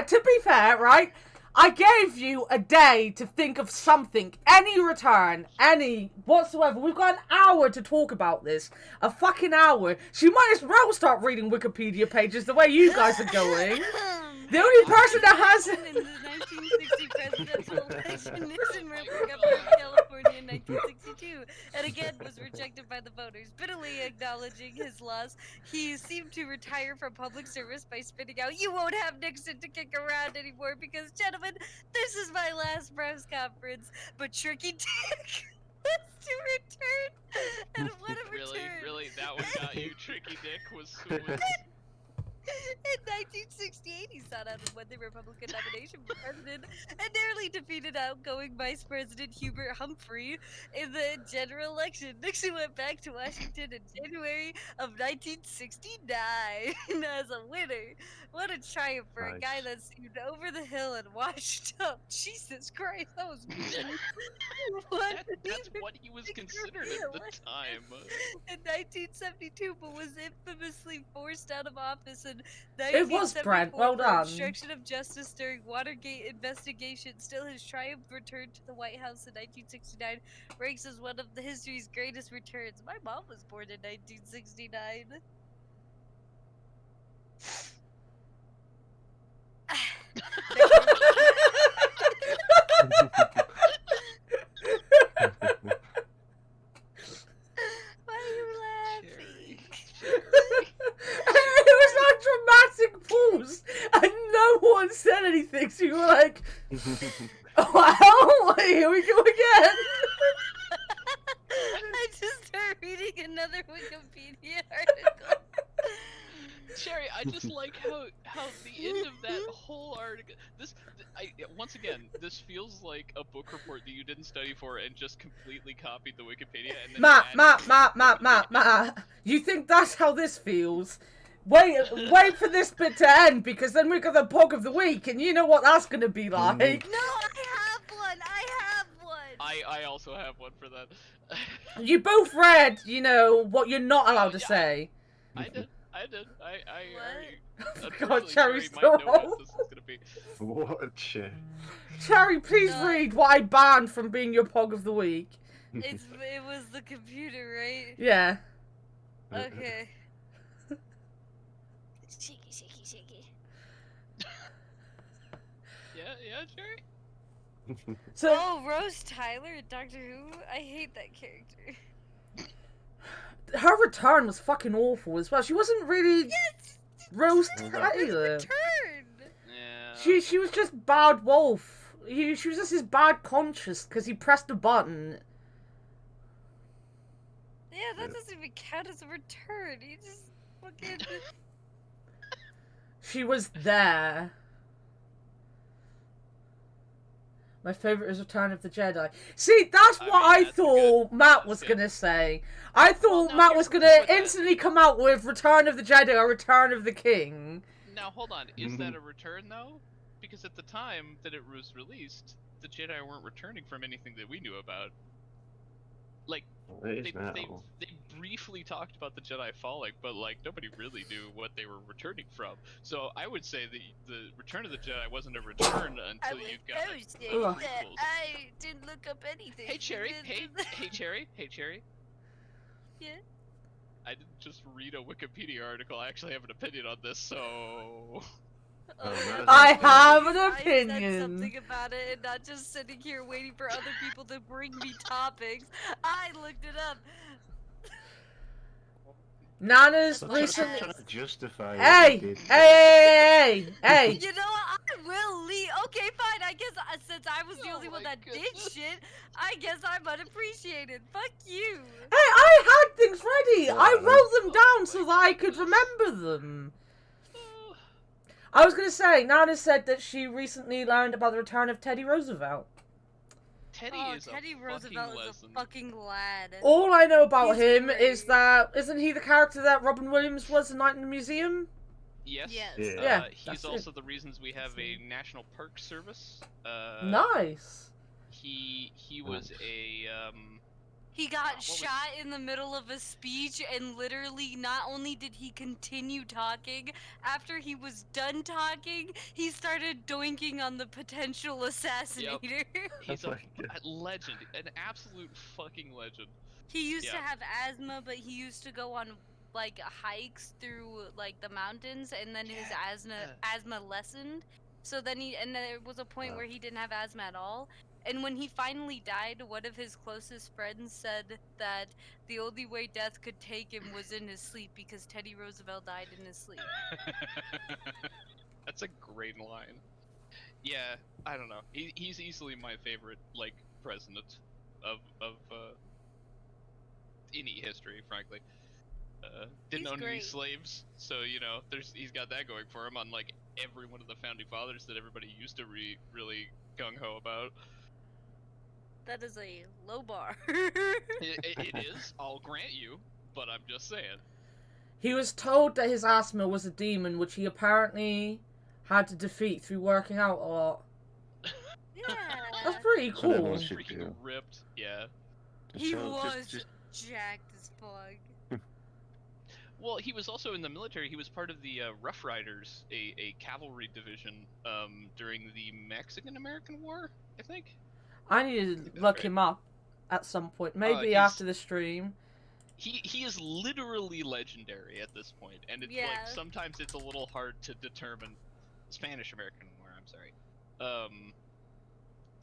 to be fair, right? I gave you a day to think of something, any return, any whatsoever. We've got an hour to talk about this. A fucking hour. She might as well start reading Wikipedia pages the way you guys are going. The only person that has... In the 1960 presidential election, Nixon ran for governor of California in 1962, and again was rejected by the voters. Bitterly acknowledging his loss, he seemed to retire from public service by spitting out, "You won't have Nixon to kick around anymore because, gentlemen, this is my last press conference." But Tricky Dick was to return, and what a return! Really, that one got you. Tricky Dick was In 1968, he sought out and won the Republican nomination for president and narrowly defeated outgoing Vice President Hubert Humphrey in the general election. Nixon went back to Washington in January of 1969 as a winner. What a triumph for a guy that seemed over the hill and washed up. Jesus Christ, that was that's what he was considered at the time. In 1972, but was infamously forced out of office in It was Brent, well for done. obstruction of justice during Watergate investigation. Still, his triumph return to the White House in 1969 ranks as one of the history's greatest returns. My mom was born in 1969. Why are you laughing? It was a dramatic pause, and no one said anything, so you were like, well, here we go again. I just started reading another Wikipedia article. Cherry, I just like how the end of that whole article. Once again, this feels like a book report that you didn't study for and just completely copied the Wikipedia. And then Matt. You think that's how this feels? Wait for this bit to end, because then we got the Pog of the Week, and you know what that's gonna be like. No, I have one. I also have one for that. You both read, what you're not allowed to say. I did. God, Cherry's might know still what this is gonna be. What a shit. Cherry, please No. read what I banned from being your Pog of the Week. It was the computer, right? Yeah. Okay. Shaky. Yeah, Cherry. So, Oh, Rose Tyler in Doctor Who? I hate that character. her return was fucking awful as well. She wasn't really Yes! Rose Her Tyler. return! Yeah. She was just bad wolf. She was just his bad conscience because he pressed a button. Yeah, that doesn't even count as a return. He just fucking... She was there. My favourite is Return of the Jedi. See, that's what I thought Matt was going to say. I thought Matt was going to instantly come out with Return of the Jedi or Return of the King. Now, hold on. Is that a return, though? Because at the time that it was released, the Jedi weren't returning from anything that we knew about. Like, they briefly talked about the Jedi falling, but, like, nobody really knew what they were returning from. So I would say the Return of the Jedi wasn't a return until you got I didn't look up anything. Hey, Cherry. Hey, Cherry. Yeah? I didn't just read a Wikipedia article. I actually have an opinion on this, so... I have an opinion. I said something about it and not just sitting here waiting for other people to bring me topics. I looked it up. Nana's recently... trying to justify Hey! You know what? I will leave. Okay, fine. I guess since I was the only one that did shit, I guess I'm unappreciated. Fuck you. Hey, I had things ready. I wrote them down so that I could remember them. I was going to say, Nana said that she recently learned about the return of Teddy Roosevelt. Teddy Roosevelt is a fucking lad. All I know about him is that, isn't he the character that Robin Williams was in Night in the Museum? Yes. Yeah. He's also the reasons we have a National Park Service. Nice. He was a He got shot in the middle of a speech, and literally not only did he continue talking, after he was done talking, he started doinking on the potential assassinator. Yep. He's a legend, an absolute fucking legend. He used to have asthma, but he used to go on like hikes through like the mountains, and then his asthma lessened. So then there was a point where he didn't have asthma at all. And when he finally died, one of his closest friends said that the only way death could take him was in his sleep because Teddy Roosevelt died in his sleep. That's a great line. Yeah, I don't know. He's easily my favorite, like, president of any history, frankly. Didn't own any slaves, so, you know, he's got that going for him, unlike every one of the founding fathers that everybody used to really gung-ho about. That is a low bar. it is, I'll grant you, but I'm just saying. He was told that his asthma was a demon, which he apparently had to defeat through working out a lot. Yeah. That's pretty cool. Freaking ripped, yeah. He was jacked as fuck. Well, he was also in the military. He was part of the Rough Riders, a cavalry division during the Mexican-American War, I think. I need to look him up at some point, maybe after the stream. He is literally legendary at this point, and it's like sometimes it's a little hard to determine Spanish-American War. I'm sorry,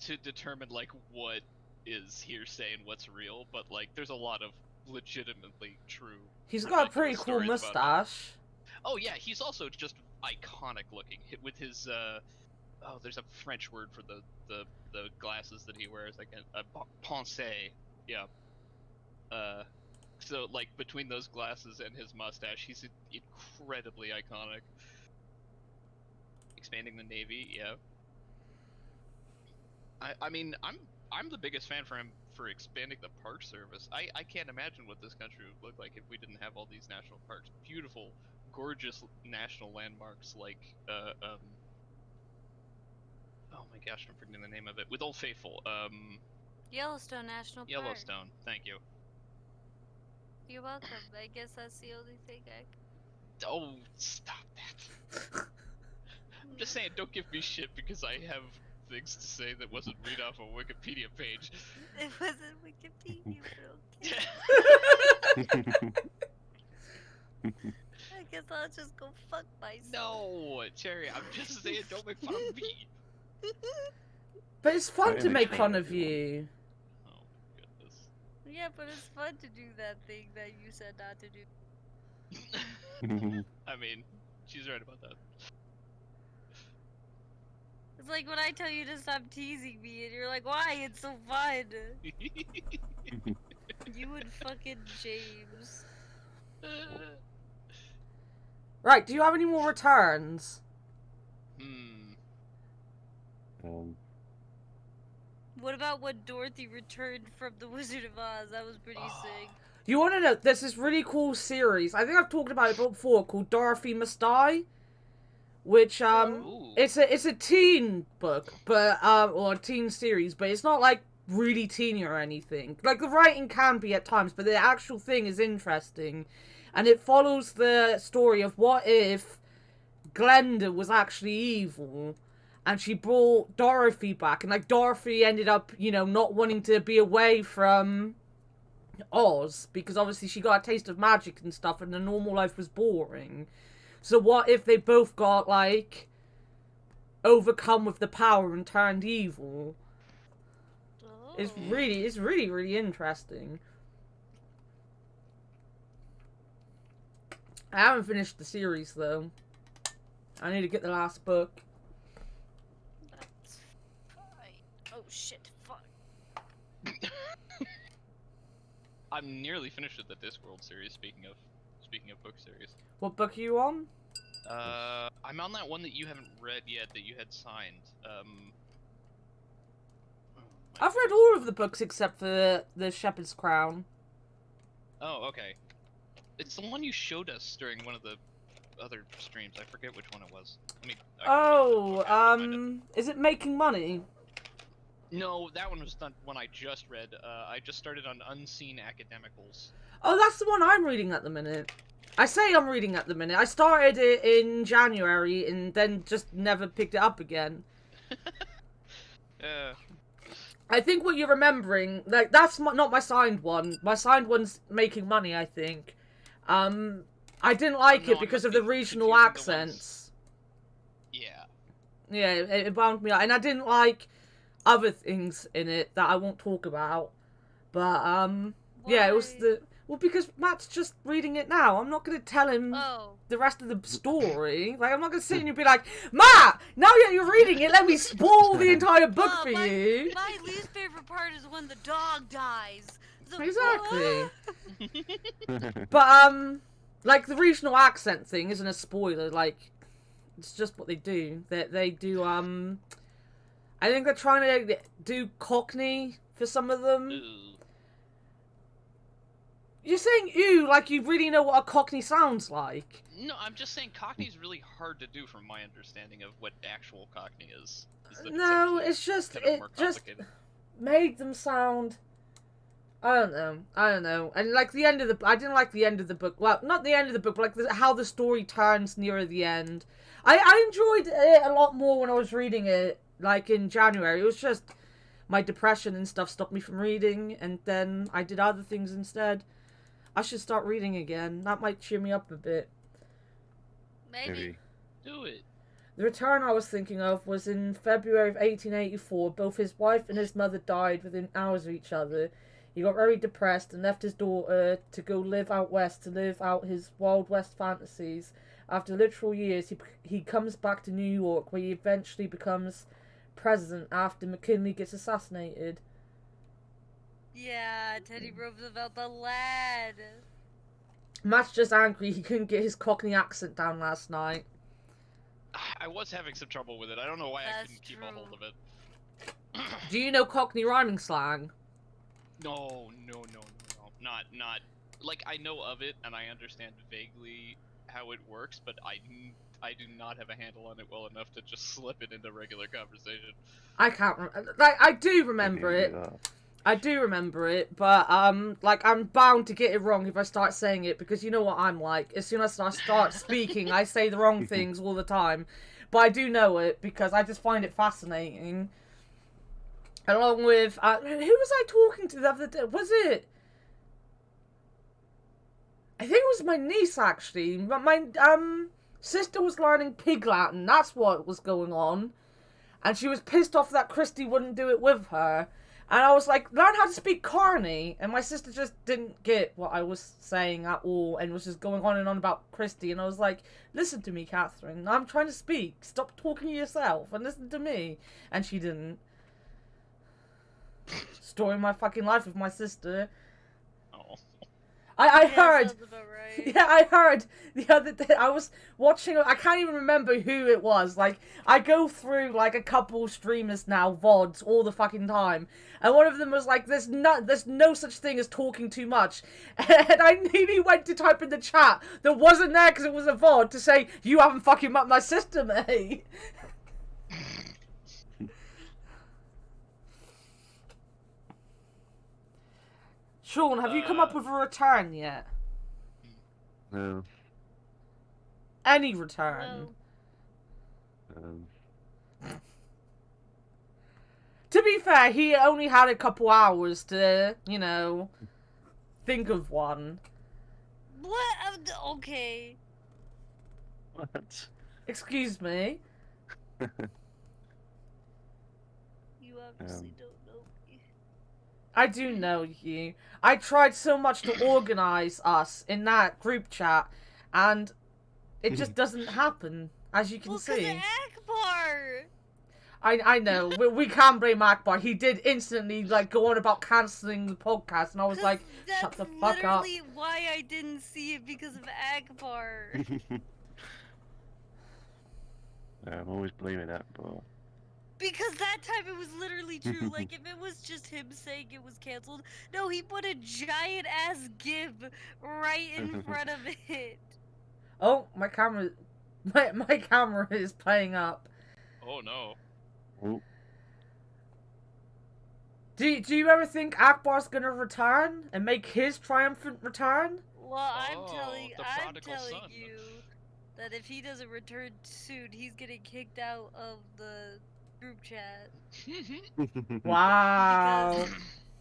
to determine like what is hearsay and what's real, but like there's a lot of legitimately true. He's got a pretty cool mustache. Oh yeah, he's also just iconic looking with his there's a French word for the glasses that he wears, like a pensée. Yeah. So like between those glasses and his mustache, he's incredibly iconic. Expanding the Navy, yeah. I mean, I'm the biggest fan for him for expanding the Park Service. I can't imagine what this country would look like if we didn't have all these national parks. Beautiful, gorgeous national landmarks like oh my gosh, I'm forgetting the name of it. With Old Faithful, Yellowstone National Park. Yellowstone, thank you. You're welcome. I guess that's the only thing I... Oh, stop that. I'm just saying, don't give me shit because I have things to say that wasn't read off a Wikipedia page. It wasn't Wikipedia, but okay. I guess I'll just go fuck myself. No, Cherry, I'm just saying, don't make fun of me. But it's fun to make fun of you. Oh my goodness. Yeah, but it's fun to do that thing that you said not to do. I mean, she's right about that. It's like when I tell you to stop teasing me and you're like, why? It's so fun. You and fucking James. Right, do you have any more returns? What about when Dorothy returned from the Wizard of Oz? That was pretty sick. You want to know? There's this really cool series. I think I've talked about it before, called Dorothy Must Die, which it's a teen book, but or a teen series, but it's not like really teeny or anything. Like the writing can be at times, but the actual thing is interesting, and it follows the story of what if Glenda was actually evil. And she brought Dorothy back, and like Dorothy ended up, not wanting to be away from Oz because obviously she got a taste of magic and stuff, and the normal life was boring. So what if they both got like overcome with the power and turned evil? Oh. It's really, really interesting. I haven't finished the series though. I need to get the last book. That's fine. Oh shit! Fuck. I'm nearly finished with the Discworld series. Speaking of book series. What book are you on? I'm on that one that you haven't read yet that you had signed. I've read all of the books except for the Shepherd's Crown. Oh, okay. It's the one you showed us during one of the other streams. I forget which one it was. Is it Making Money? No, that one was the one I just read. I just started on Unseen Academicals. Oh, that's the one I'm reading at the minute. I say I'm reading at the minute. I started it in January and then just never picked it up again. Yeah. I think what you're remembering, like, that's not my signed one. My signed one's Making Money, I think. I didn't like it because of the regional accents. Yeah. Yeah, it bound me out. And I didn't like other things in it that I won't talk about. But, yeah, it was the... Well, because Matt's just reading it now. I'm not going to tell him the rest of the story. Like, I'm not going to sit and be like, Matt, now that you're reading it, let me spoil the entire book for you. My least favorite part is when the dog dies. Exactly. But, like, the regional accent thing isn't a spoiler. Like, it's just what they do. They do, I think they're trying to do Cockney for some of them. Ooh. You're saying ew like you really know what a Cockney sounds like. No, I'm just saying Cockney's really hard to do from my understanding of what actual Cockney is. No, it's just it just made them sound. I don't know. And like the end of the, I didn't like the end of the book. Well, not the end of the book, but like how the story turns nearer the end. I enjoyed it a lot more when I was reading it, like in January. It was just my depression and stuff stopped me from reading, and then I did other things instead. I should start reading again. That might cheer me up a bit. Maybe. Do it. The return I was thinking of was in February of 1884. Both his wife and his mother died within hours of each other. He got very depressed and left his daughter to go live out west to live out his Wild West fantasies. After literal years, he comes back to New York, where he eventually becomes president after McKinley gets assassinated. Yeah, Teddy Roosevelt the lad. Matt's just angry he couldn't get his Cockney accent down last night. I was having some trouble with it. I don't know why I couldn't keep a hold of it. Do you know Cockney rhyming slang? No. Not like I know of it and I understand vaguely how it works, but I do not have a handle on it well enough to just slip it into regular conversation. I can't remember. Like, I do remember it. I do remember it, but, like, I'm bound to get it wrong if I start saying it, because you know what I'm like. As soon as I start speaking, I say the wrong things all the time. But I do know it, because I just find it fascinating. Along with, who was I talking to the other day? Was it? I think it was my niece, actually. My sister was learning Pig Latin. That's what was going on. And she was pissed off that Christy wouldn't do it with her. And I was like, learn how to speak Carney. And my sister just didn't get what I was saying at all and was just going on and on about Christy. And I was like, listen to me, Catherine. I'm trying to speak. Stop talking to yourself and listen to me. And she didn't. Story of my fucking life with my sister. Oh. I Yeah, heard. sounds about right. Yeah, I heard the other day. I was watching. I can't even remember who it was. Like, I go through like a couple streamers now, VODs, all the fucking time, and one of them was like, "There's no such thing as talking too much," and I nearly went to type in the chat that wasn't there because it was a VOD to say, "You haven't fucking up my system, eh?" Sean, have you come up with a return yet? No. Any return? Well, To be fair, he only had a couple hours to, think of one. what? Okay. What? Excuse me? You obviously don't know me. I do know you. I tried so much to organize us in that group chat, and it just doesn't happen, as you can Well, see. Akbar! I know. We can't blame Akbar. He did instantly, go on about cancelling the podcast, and I was like, shut the fuck up. That's literally why I didn't see it, because of Akbar. I'm always blaming that, but Because that time it was literally true. Like, if it was just him saying it was canceled, no, he put a giant ass GIF right in front of it. Oh, my camera is playing up. Oh no. oh, Do you ever think Akbar's gonna return and make his triumphant return? Well, I'm Oh, telling the prodigal son. you that if he doesn't return soon, he's getting kicked out of the group chat. Wow.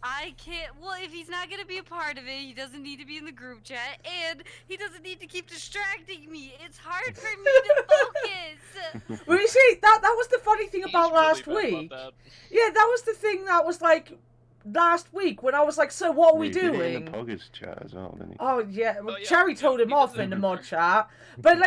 I can't. Well, if he's not gonna be a part of it, he doesn't need to be in the group chat, and he doesn't need to keep distracting me. It's hard for me to focus. Well, you see, that was the funny thing He's about really last bad about week. that. Yeah, that was the thing that was like last week when I was like, so what are we he did it doing? in the Poggers chat as well, didn't he? Oh yeah, well, Oh, yeah, Cherry told him he off does in the it. mod chat, but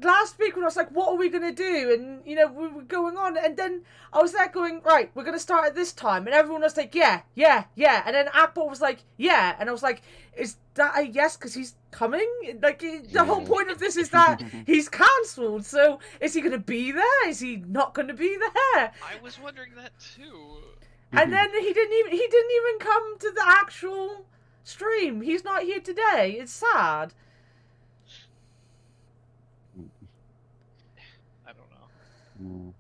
last week when I was like, what are we gonna do? And we were going on, and then I was there going, right, we're gonna start at this time, and everyone was like, yeah, and then Akbar was like, yeah, and I was like, is that a yes? Because he's coming. Like the whole point of this is that he's cancelled. So is he gonna be there? Is he not gonna be there? I was wondering that too. And then he didn't even come to the actual stream. He's not here today. It's sad. I don't know. Mm.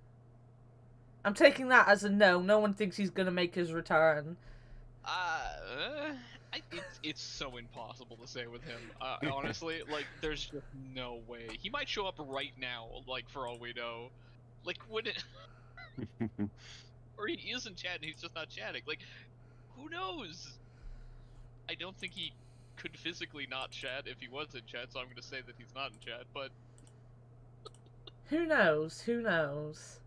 I'm taking that as a no. No one thinks he's gonna make his return. It's so impossible to say with him. Honestly, like, there's just no way. He might show up right now, like, for all we know. Like, would it... Or he is in chat and he's just not chatting. Like, who knows? I don't think he could physically not chat if he was in chat, so I'm gonna say that he's not in chat, but... Who knows? Who knows?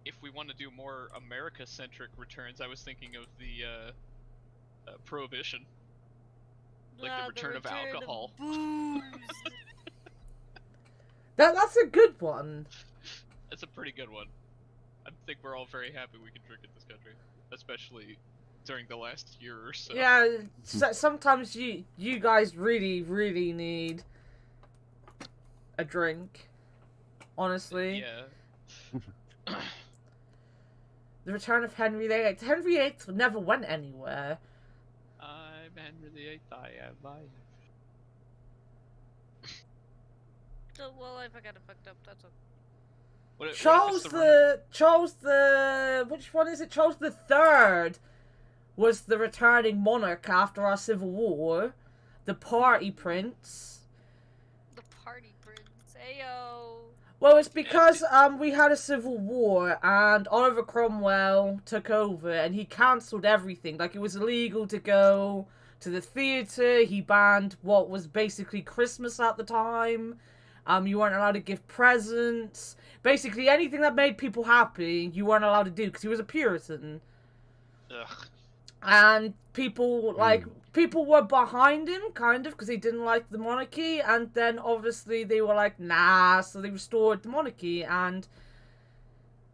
If we want to do more America-centric returns, I was thinking of the Prohibition. Like the return of alcohol. Booze. That's a good one. That's a pretty good one. I think we're all very happy we can drink in this country, especially during the last year or so. Yeah, sometimes you guys really, really need a drink. Honestly. Yeah. The return of Henry VIII. Henry VIII never went anywhere. I'm Henry VIII, I am life. So, well, if I got it fucked up, that's okay. Which one is it? Charles the Third was the returning monarch after our civil war. The party prince. The party prince. Ayo. Well, it's because we had a civil war and Oliver Cromwell took over and he cancelled everything. Like, it was illegal to go to the theatre. He banned what was basically Christmas at the time. You weren't allowed to give presents. Basically, anything that made people happy, you weren't allowed to do because he was a Puritan. Ugh. And people were behind him, kind of, because he didn't like the monarchy, and then obviously they were like, nah, so they restored the monarchy, and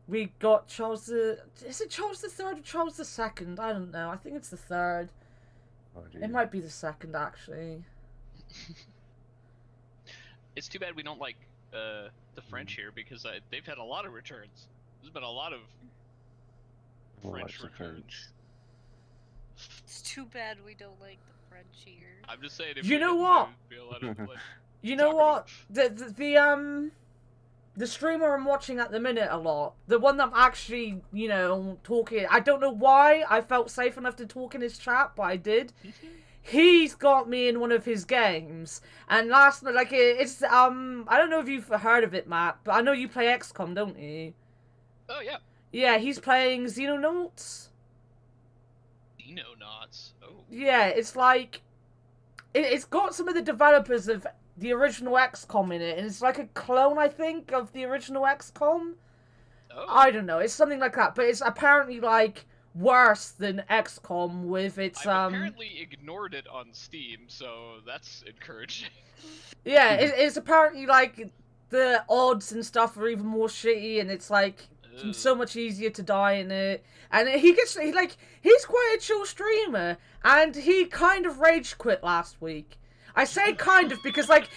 we got Charles the... Is it Charles the Third or Charles the Second? I don't know. I think it's the third. Oh, It might be the second, actually. It's too bad we don't like the French here, because they've had a lot of returns. There's been a lot of French returns. It's too bad we don't like the French here. I'm just saying, if You we know didn't, what? there'd be a lot of, like, You know talk what? The streamer I'm watching at the minute a lot, the one that I'm actually, talking, I don't know why I felt safe enough to talk in his chat, but I did. He's got me in one of his games, and last night, like, it's, I don't know if you've heard of it, Matt, but I know you play XCOM, don't you? Oh, yeah. Yeah, he's playing Xenonauts. Xenonauts? Oh. Yeah, it's like, it's got some of the developers of the original XCOM in it, and it's like a clone, I think, of the original XCOM. Oh. I don't know, it's something like that, but it's apparently, like, worse than XCOM with its, I've apparently ignored it on Steam, so that's encouraging. Yeah, it's apparently, like, the odds and stuff are even more shitty, and it's, like, so much easier to die in it. And he's quite a chill streamer, and he kind of rage quit last week. I say kind of because, like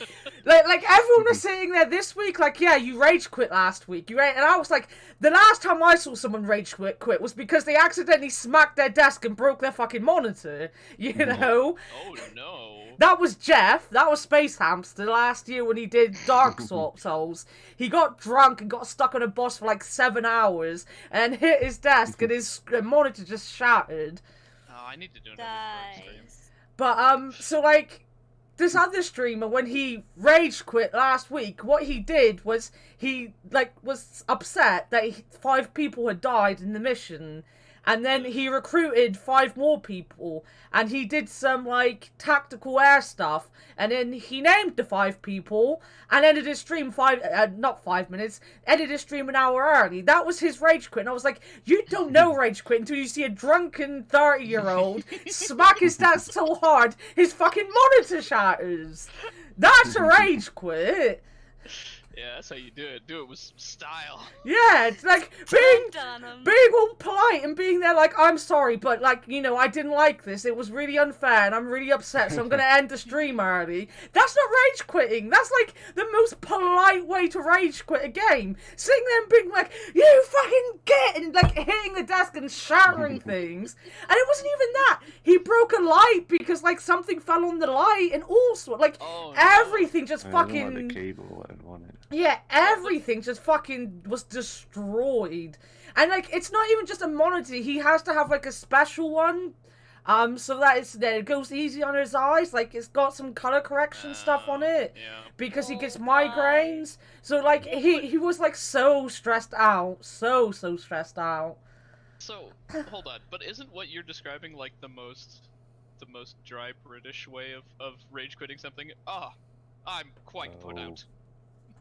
everyone was sitting there this week, like, yeah, you rage quit last week. And I was like, the last time I saw someone rage quit was because they accidentally smacked their desk and broke their fucking monitor, you know? Oh, no. That was Jeff. That was Space Hamster last year when he did Dark Souls. He got drunk and got stuck on a boss for like 7 hours and hit his desk and his monitor just shattered. Oh, I need to do another stream. But, so like, this other streamer, when he rage quit last week, what he did was he, like, was upset that 5 people had died in the mission. And then he recruited 5 more people, and he did some, like, tactical air stuff, and then he named the 5 people, and ended his stream not 5 minutes, ended his stream an hour early. That was his rage quit, and I was like, you don't know rage quit until you see a drunken 30-year-old smack his desk so hard, his fucking monitor shatters. That's a rage quit. Yeah, that's how you do it. Do it with some style. Yeah, it's like being all polite and being there like, I'm sorry, but like, I didn't like this. It was really unfair and I'm really upset, so I'm going to end the stream early. That's not rage quitting. That's like the most polite way to rage quit a game. Sitting there and being like, you fucking get, and like hitting the desk and shattering things. And it wasn't even that. He broke a light because like something fell on the light and all sorts. Like, everything just fucking... Like the cable and on it. Yeah, everything just fucking was destroyed. And, like, it's not even just a monitor. He has to have, like, a special one. So that it goes easy on his eyes. Like, it's got some color correction stuff on it. Yeah. Because he gets migraines. So, like, he was, like, so stressed out. So stressed out. So, hold on. But isn't what you're describing, like, the most dry British way of rage quitting something? I'm quite put out.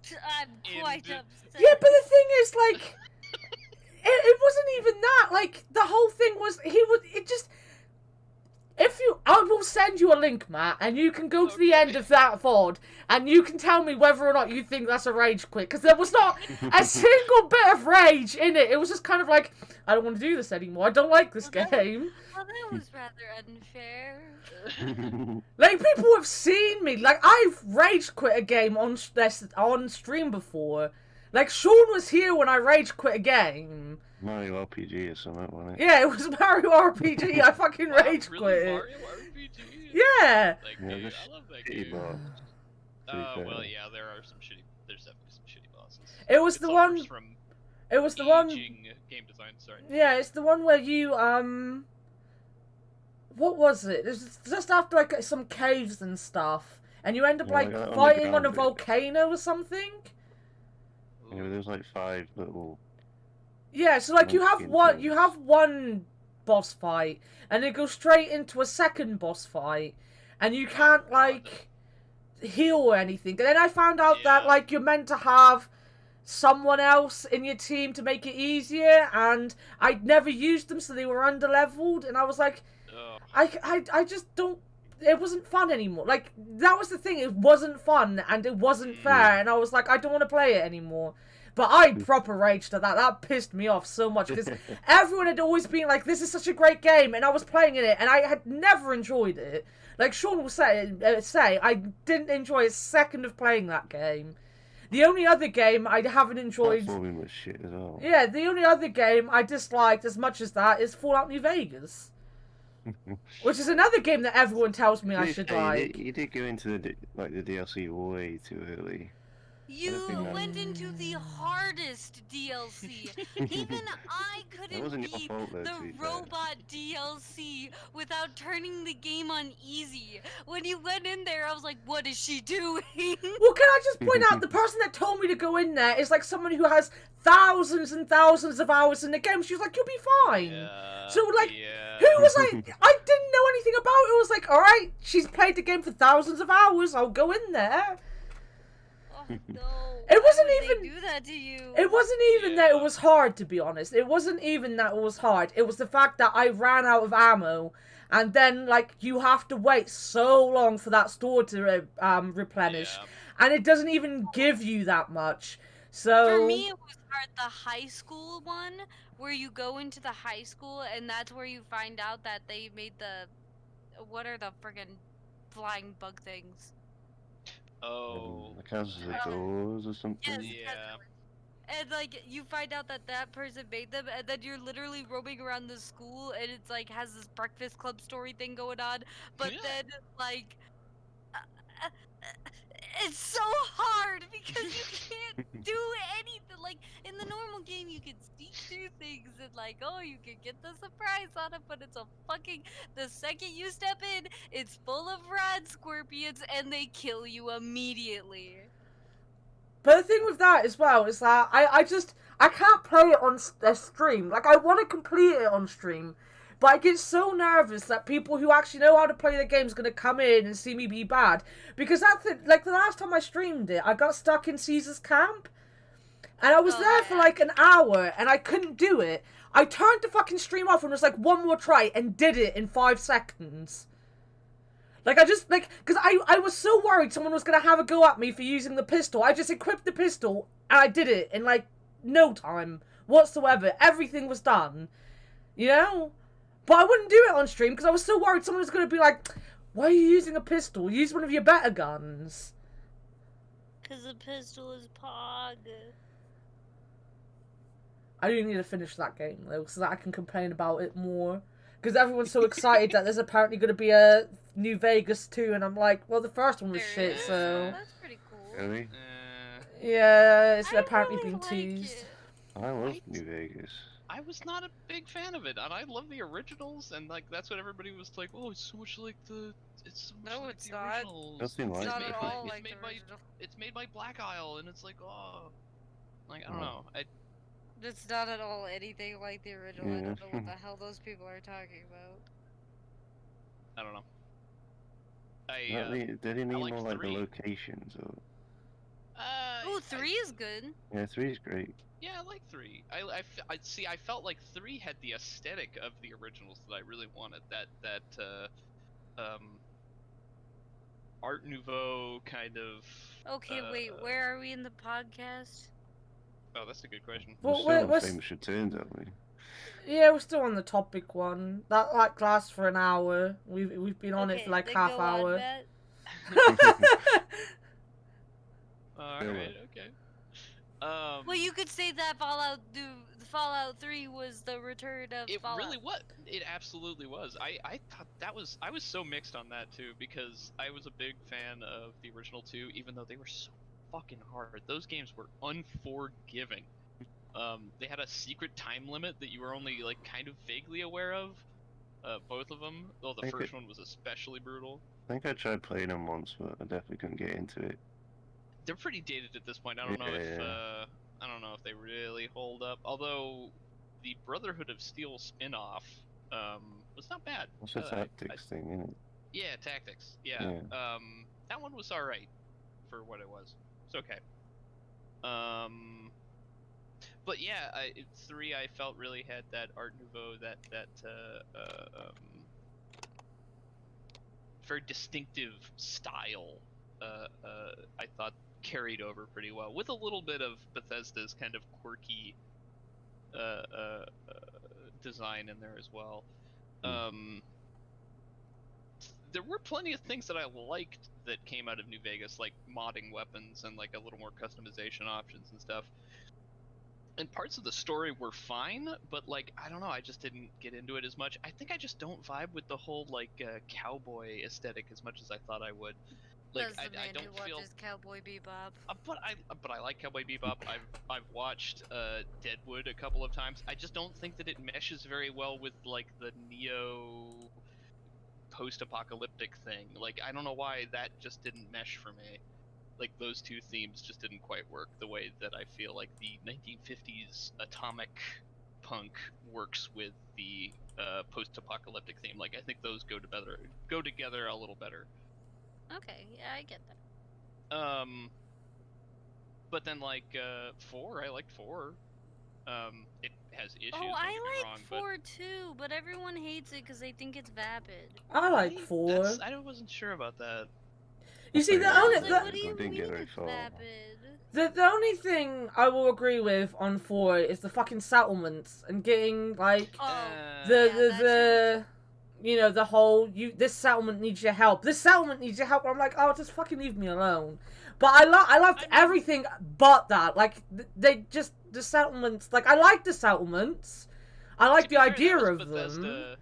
I'm quite upset. Yeah, but the thing is, like, it wasn't even that. Like, the whole thing was, I will send you a link, Matt, and you can go to the end of that VOD, and you can tell me whether or not you think that's a rage quit, because there was not a single bit of rage in it. It was just kind of like, I don't want to do this anymore. I don't like this game. Well, that was rather unfair. Like, people have seen me. Like, I've rage quit a game on stream before. Like, Sean was here when I rage quit a game. Mario RPG or something, wasn't it? Yeah, it was Mario RPG. I fucking rage really? quit. Mario RPG? Yeah. Like, Yeah, dude, just I love that shitty game. boss. Well, yeah, there's definitely some shitty bosses. It was It the one. suffers from It was the one. aging game design, sorry. Yeah, it's the one where you What was it? It was just after like some caves and stuff, and you end up Yeah, like like fighting on a underground bit. volcano or something. Yeah, there's like 5 little... Yeah, so like you have one boss fight, and it goes straight into a second boss fight, and you can't like heal or anything. And then I found out that like you're meant to have someone else in your team to make it easier, and I'd never used them, so they were underleveled, and I was like, I just don't. It wasn't fun anymore. Like, that was the thing. It wasn't fun, and it wasn't fair, and I was like, I don't want to play it anymore. But I proper raged at that. That pissed me off so much because everyone had always been like, "This is such a great game," and I was playing it, and I had never enjoyed it. Like Sean will say I didn't enjoy a second of playing that game. The only other game I haven't enjoyed. Platforming was shit as well. Yeah, the only other game I disliked as much as that is Fallout New Vegas. Which is another game that everyone tells me I should like. You did go into the DLC way too early. You went into the hardest DLC. Even I couldn't beat the robot DLC without turning the game on easy. When you went in there, I was like, what is she doing? Well, can I just point out, the person that told me to go in there is like someone who has thousands and thousands of hours in the game. She was like, you'll be fine. Yeah, So, like, who was like, I didn't know anything about it. It was like, alright, she's played the game for thousands of hours. I'll go in there. Oh, no. It wasn't Why would even. they do that to you? It wasn't even that it was hard, to be honest. It wasn't even that it was hard. It was the fact that I ran out of ammo, and then like you have to wait so long for that store to replenish, and it doesn't even give you that much. So for me, it was hard. The high school one, where you go into the high school, and that's where you find out that they made the what are the friggin' flying bug things? Oh. Like houses of doors or something. Yes, Yeah. and like you find out that that person made them, and then you're literally roaming around the school, and it's like has this Breakfast Club story thing going on, but then like it's so hard because you can't do anything. Like in the normal game, you can sneak through things and like, oh, you can get the surprise on it, but it's a fucking. The second you step in, it's full of rad scorpions, and they kill you immediately. But the thing with that as well is that I can't play it on stream. Like, I want to complete it on stream, but I get so nervous that people who actually know how to play the game is going to come in and see me be bad. Because that's like the last time I streamed it, I got stuck in Caesar's camp, and I was there for like an hour, and I couldn't do it. I turned the fucking stream off and was like, one more try, and did it in 5 seconds. Like, I just, like, because I was so worried someone was going to have a go at me for using the pistol. I just equipped the pistol, and I did it in, like, no time whatsoever. Everything was done. You know? But I wouldn't do it on stream, because I was so worried someone was going to be like, why are you using a pistol? Use one of your better guns. Because a pistol is Pog. I do need to finish that game, though, so that I can complain about it more. Because everyone's so excited that there's apparently going to be a New Vegas 2, and I'm like, well, the first one was shit, so... That's pretty cool. Really? Yeah, it's apparently really been like teased. it. I love New Vegas. I was not a big fan of it, and I love the originals, and like that's what everybody was like. Oh, it's so much like the. It's so much No, like it's the not. originals. Nothing like Not it. at all like made the by original. it's made by Black Isle, and it's like oh, like I don't Oh. know. It's not at all anything like the original. I Yeah. don't know what the hell those people are talking about. I don't know. They didn't I even like know like 3. the locations or. Oh, 3 is good. Yeah, 3 is great. Yeah, I like 3. I see. I felt like 3 had the aesthetic of the originals that I really wanted. That Art Nouveau kind of. Okay, wait, where are we in the podcast? Oh, that's a good question. Well, We're still we're on famous returns, aren't we? Yeah, we're still on the topic one. That like lasts for an hour. We've been on it for like then half go on, hour. Matt. Alright, okay. Well, you could say that Fallout 3 was the return of It Fallout. really was. It absolutely was. I thought that was. I was so mixed on that too because I was a big fan of the original 2, even though they were so fucking hard. Those games were unforgiving. They had a secret time limit that you were only like kind of vaguely aware of. Both of them, though the first one was especially brutal. I think I tried playing them once, but I definitely couldn't get into it. They're pretty dated at this point. I don't know if I don't know if they really hold up. Although the Brotherhood of Steel spin-off was not bad. What's the tactics thing, isn't it? Yeah, tactics. Yeah. That one was alright for what it was. It's okay. But yeah, 3 I felt really had that Art Nouveau, that very distinctive style. I thought carried over pretty well, with a little bit of Bethesda's kind of quirky design in there as well. There were plenty of things that I liked that came out of New Vegas, like modding weapons and like a little more customization options and stuff. And parts of the story were fine, but like I don't know, I just didn't get into it as much. I think I just don't vibe with the whole like cowboy aesthetic as much as I thought I would. Like That's the man I don't who feel. watches Cowboy Bebop. But I like Cowboy Bebop. I've watched Deadwood a couple of times. I just don't think that it meshes very well with like the neo post-apocalyptic thing. Like I don't know why that just didn't mesh for me. Like those two themes just didn't quite work the way that I feel like the 1950s atomic punk works with the post-apocalyptic theme. Like I think those go together a little better. Okay, yeah, I get that. But then like 4, I liked 4. It has issues. Oh, don't I get me like wrong, 4 too, but everyone hates it because they think it's vapid. I like 4. I wasn't sure about that. You see, I was the like, what do I you didn't mean get very it's far. vapid? the only thing I will agree with on 4 is the fucking settlements and getting like Oh, the you know, the whole this settlement needs your help. This settlement needs your help. I'm like, oh, just fucking leave me alone. But I loved everything but that. Like they just the settlements. Like I like the settlements. I like the idea of them.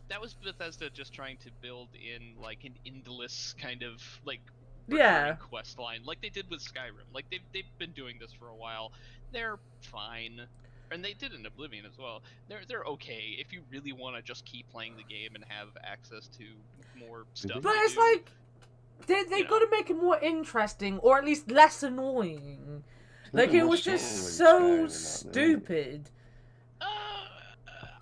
That was Bethesda just trying to build in like an endless kind of like quest line, like they did with Skyrim. Like they've been doing this for a while. They're fine. And they did in Oblivion as well. They're okay if you really want to just keep playing the game and have access to more stuff. But it's like they got to make it more interesting, or at least less annoying. Like it was just so stupid.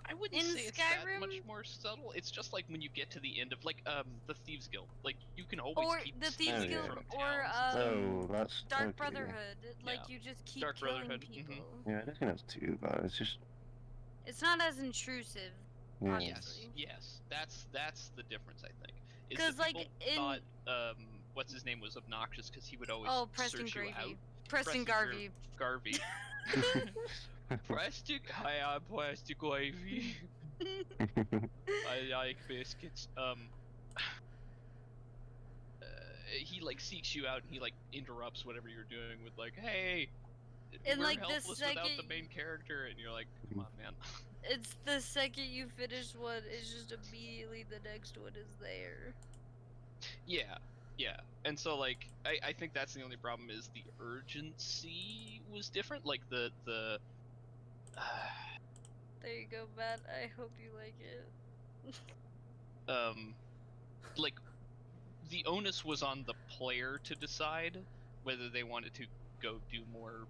I wouldn't say it's that much more subtle. It's just like when you get to the end of like the Thieves Guild. Like you can always keep the Thieves Guild that's Dark Brotherhood. Like you just keep killing people. Yeah, I don't think that's too bad. It's just it's not as intrusive. Yeah. Yes. That's the difference, I think. Because like thought what's his name was obnoxious because he would always search you out. Preston Garvey. Garvey. Plastic? Hi, I'm Plastic Wavy. I like biscuits. He like seeks you out and he like interrupts whatever you're doing with like, hey, and we're like helpless without the main character, and you're like, come on, man. It's the second you finish one, it's just immediately the next one is there. Yeah. And so like, I think that's the only problem is the urgency was different. Like the there you go, Matt. I hope you like it. Like the onus was on the player to decide whether they wanted to go do more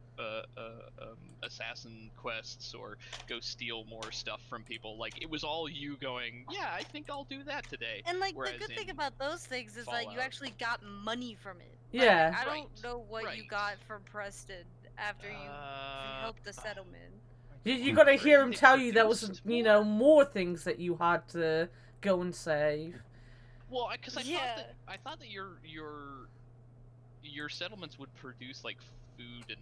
assassin quests or go steal more stuff from people. Like it was all you going, yeah, I think I'll do that today. And like the good thing about those things is that you actually got money from it. Yeah. Like, I don't know what you got from Preston after you helped the settlement. You got to hear him tell you there was, you know, more things that you had to go and save. Well, because I thought that your settlements would produce like food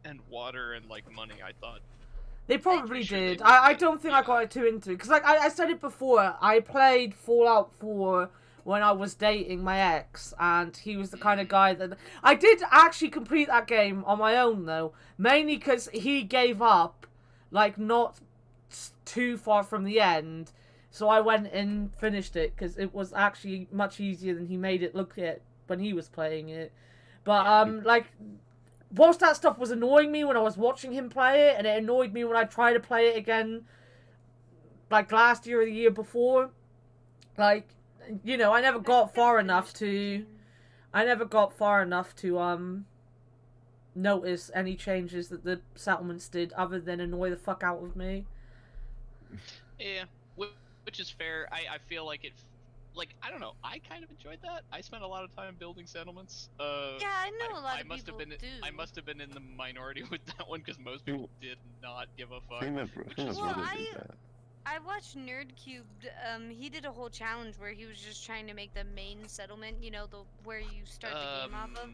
and water and like money. I thought they probably did. I don't think I got it too into it because like I said it before. I played Fallout 4 when I was dating my ex, and he was the kind of guy that I did actually complete that game on my own though, mainly because he gave up, like not too far from the end. So I went and finished it because it was actually much easier than he made it look at when he was playing it. But like, whilst that stuff was annoying me when I was watching him play it, and it annoyed me when I tried to play it again, like last year or the year before, like, you know, I never got far enough to notice any changes that the settlements did other than annoy the fuck out of me. Yeah. Which is fair. I feel like I don't know. I kind of enjoyed that. I spent a lot of time building settlements. Yeah, I know a lot of people do. I must have been in the minority with that one because most people did not give a fuck. I watched NerdCubed. He did a whole challenge where he was just trying to make the main settlement. You know, where you start the game off of.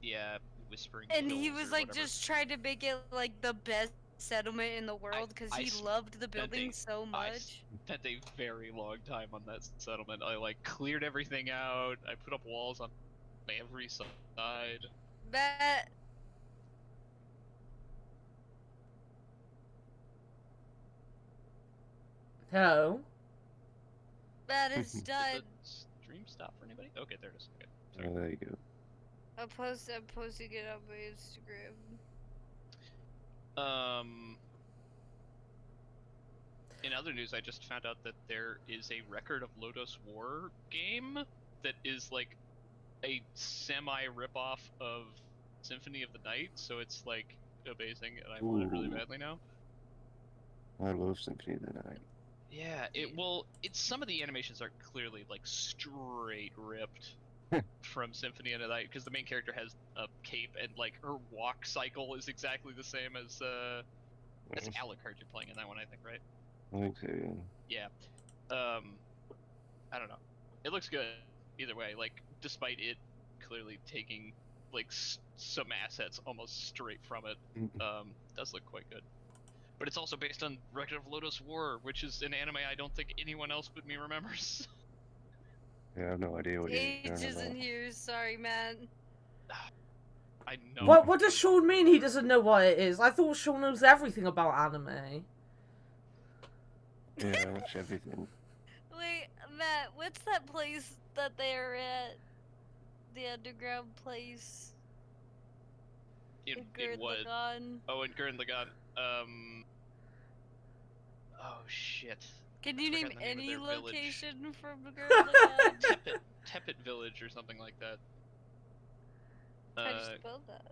Yeah, whispering. And he Hills was or like whatever. just trying to make it like the best settlement in the world because I he s- loved the spent building a- so I much. spent a very long time on that settlement. I like cleared everything out. I put up walls on every side. That Hello. that is Did done. the stream stop for anybody? Okay, there it is. Okay. Oh, there you go. I'm posting it on my Instagram. In other news, I just found out that there is a record of Lodos War game that is like a semi ripoff of Symphony of the Night, so it's like amazing, and I want it really Ooh. badly now. I love Symphony of the Night. Yeah, it's some of the animations are clearly like straight ripped from Symphony of the Night because the main character has a cape and like her walk cycle is exactly the same as that's Alucard you're playing in that one, I think, right? I think so, yeah. Yeah. I don't know. It looks good either way. Like, despite it clearly taking like some assets almost straight from it, does look quite good. But it's also based on Record of Lodos War, which is an anime I don't think anyone else but me remembers. Yeah, I have no idea what you're Age talking isn't about. here, sorry, man. I know. What does Sean mean he doesn't know what it is? I thought Sean knows everything about anime. Yeah, I watch everything. Wait, Matt, what's that place that they're at? The underground place In Gurren what? Lagann. Oh, in Gurren Lagann. Oh shit. Can I you name forgot the name of any their village. location from Gurren Lagann? Tepet Village or something like that. How do you spell that?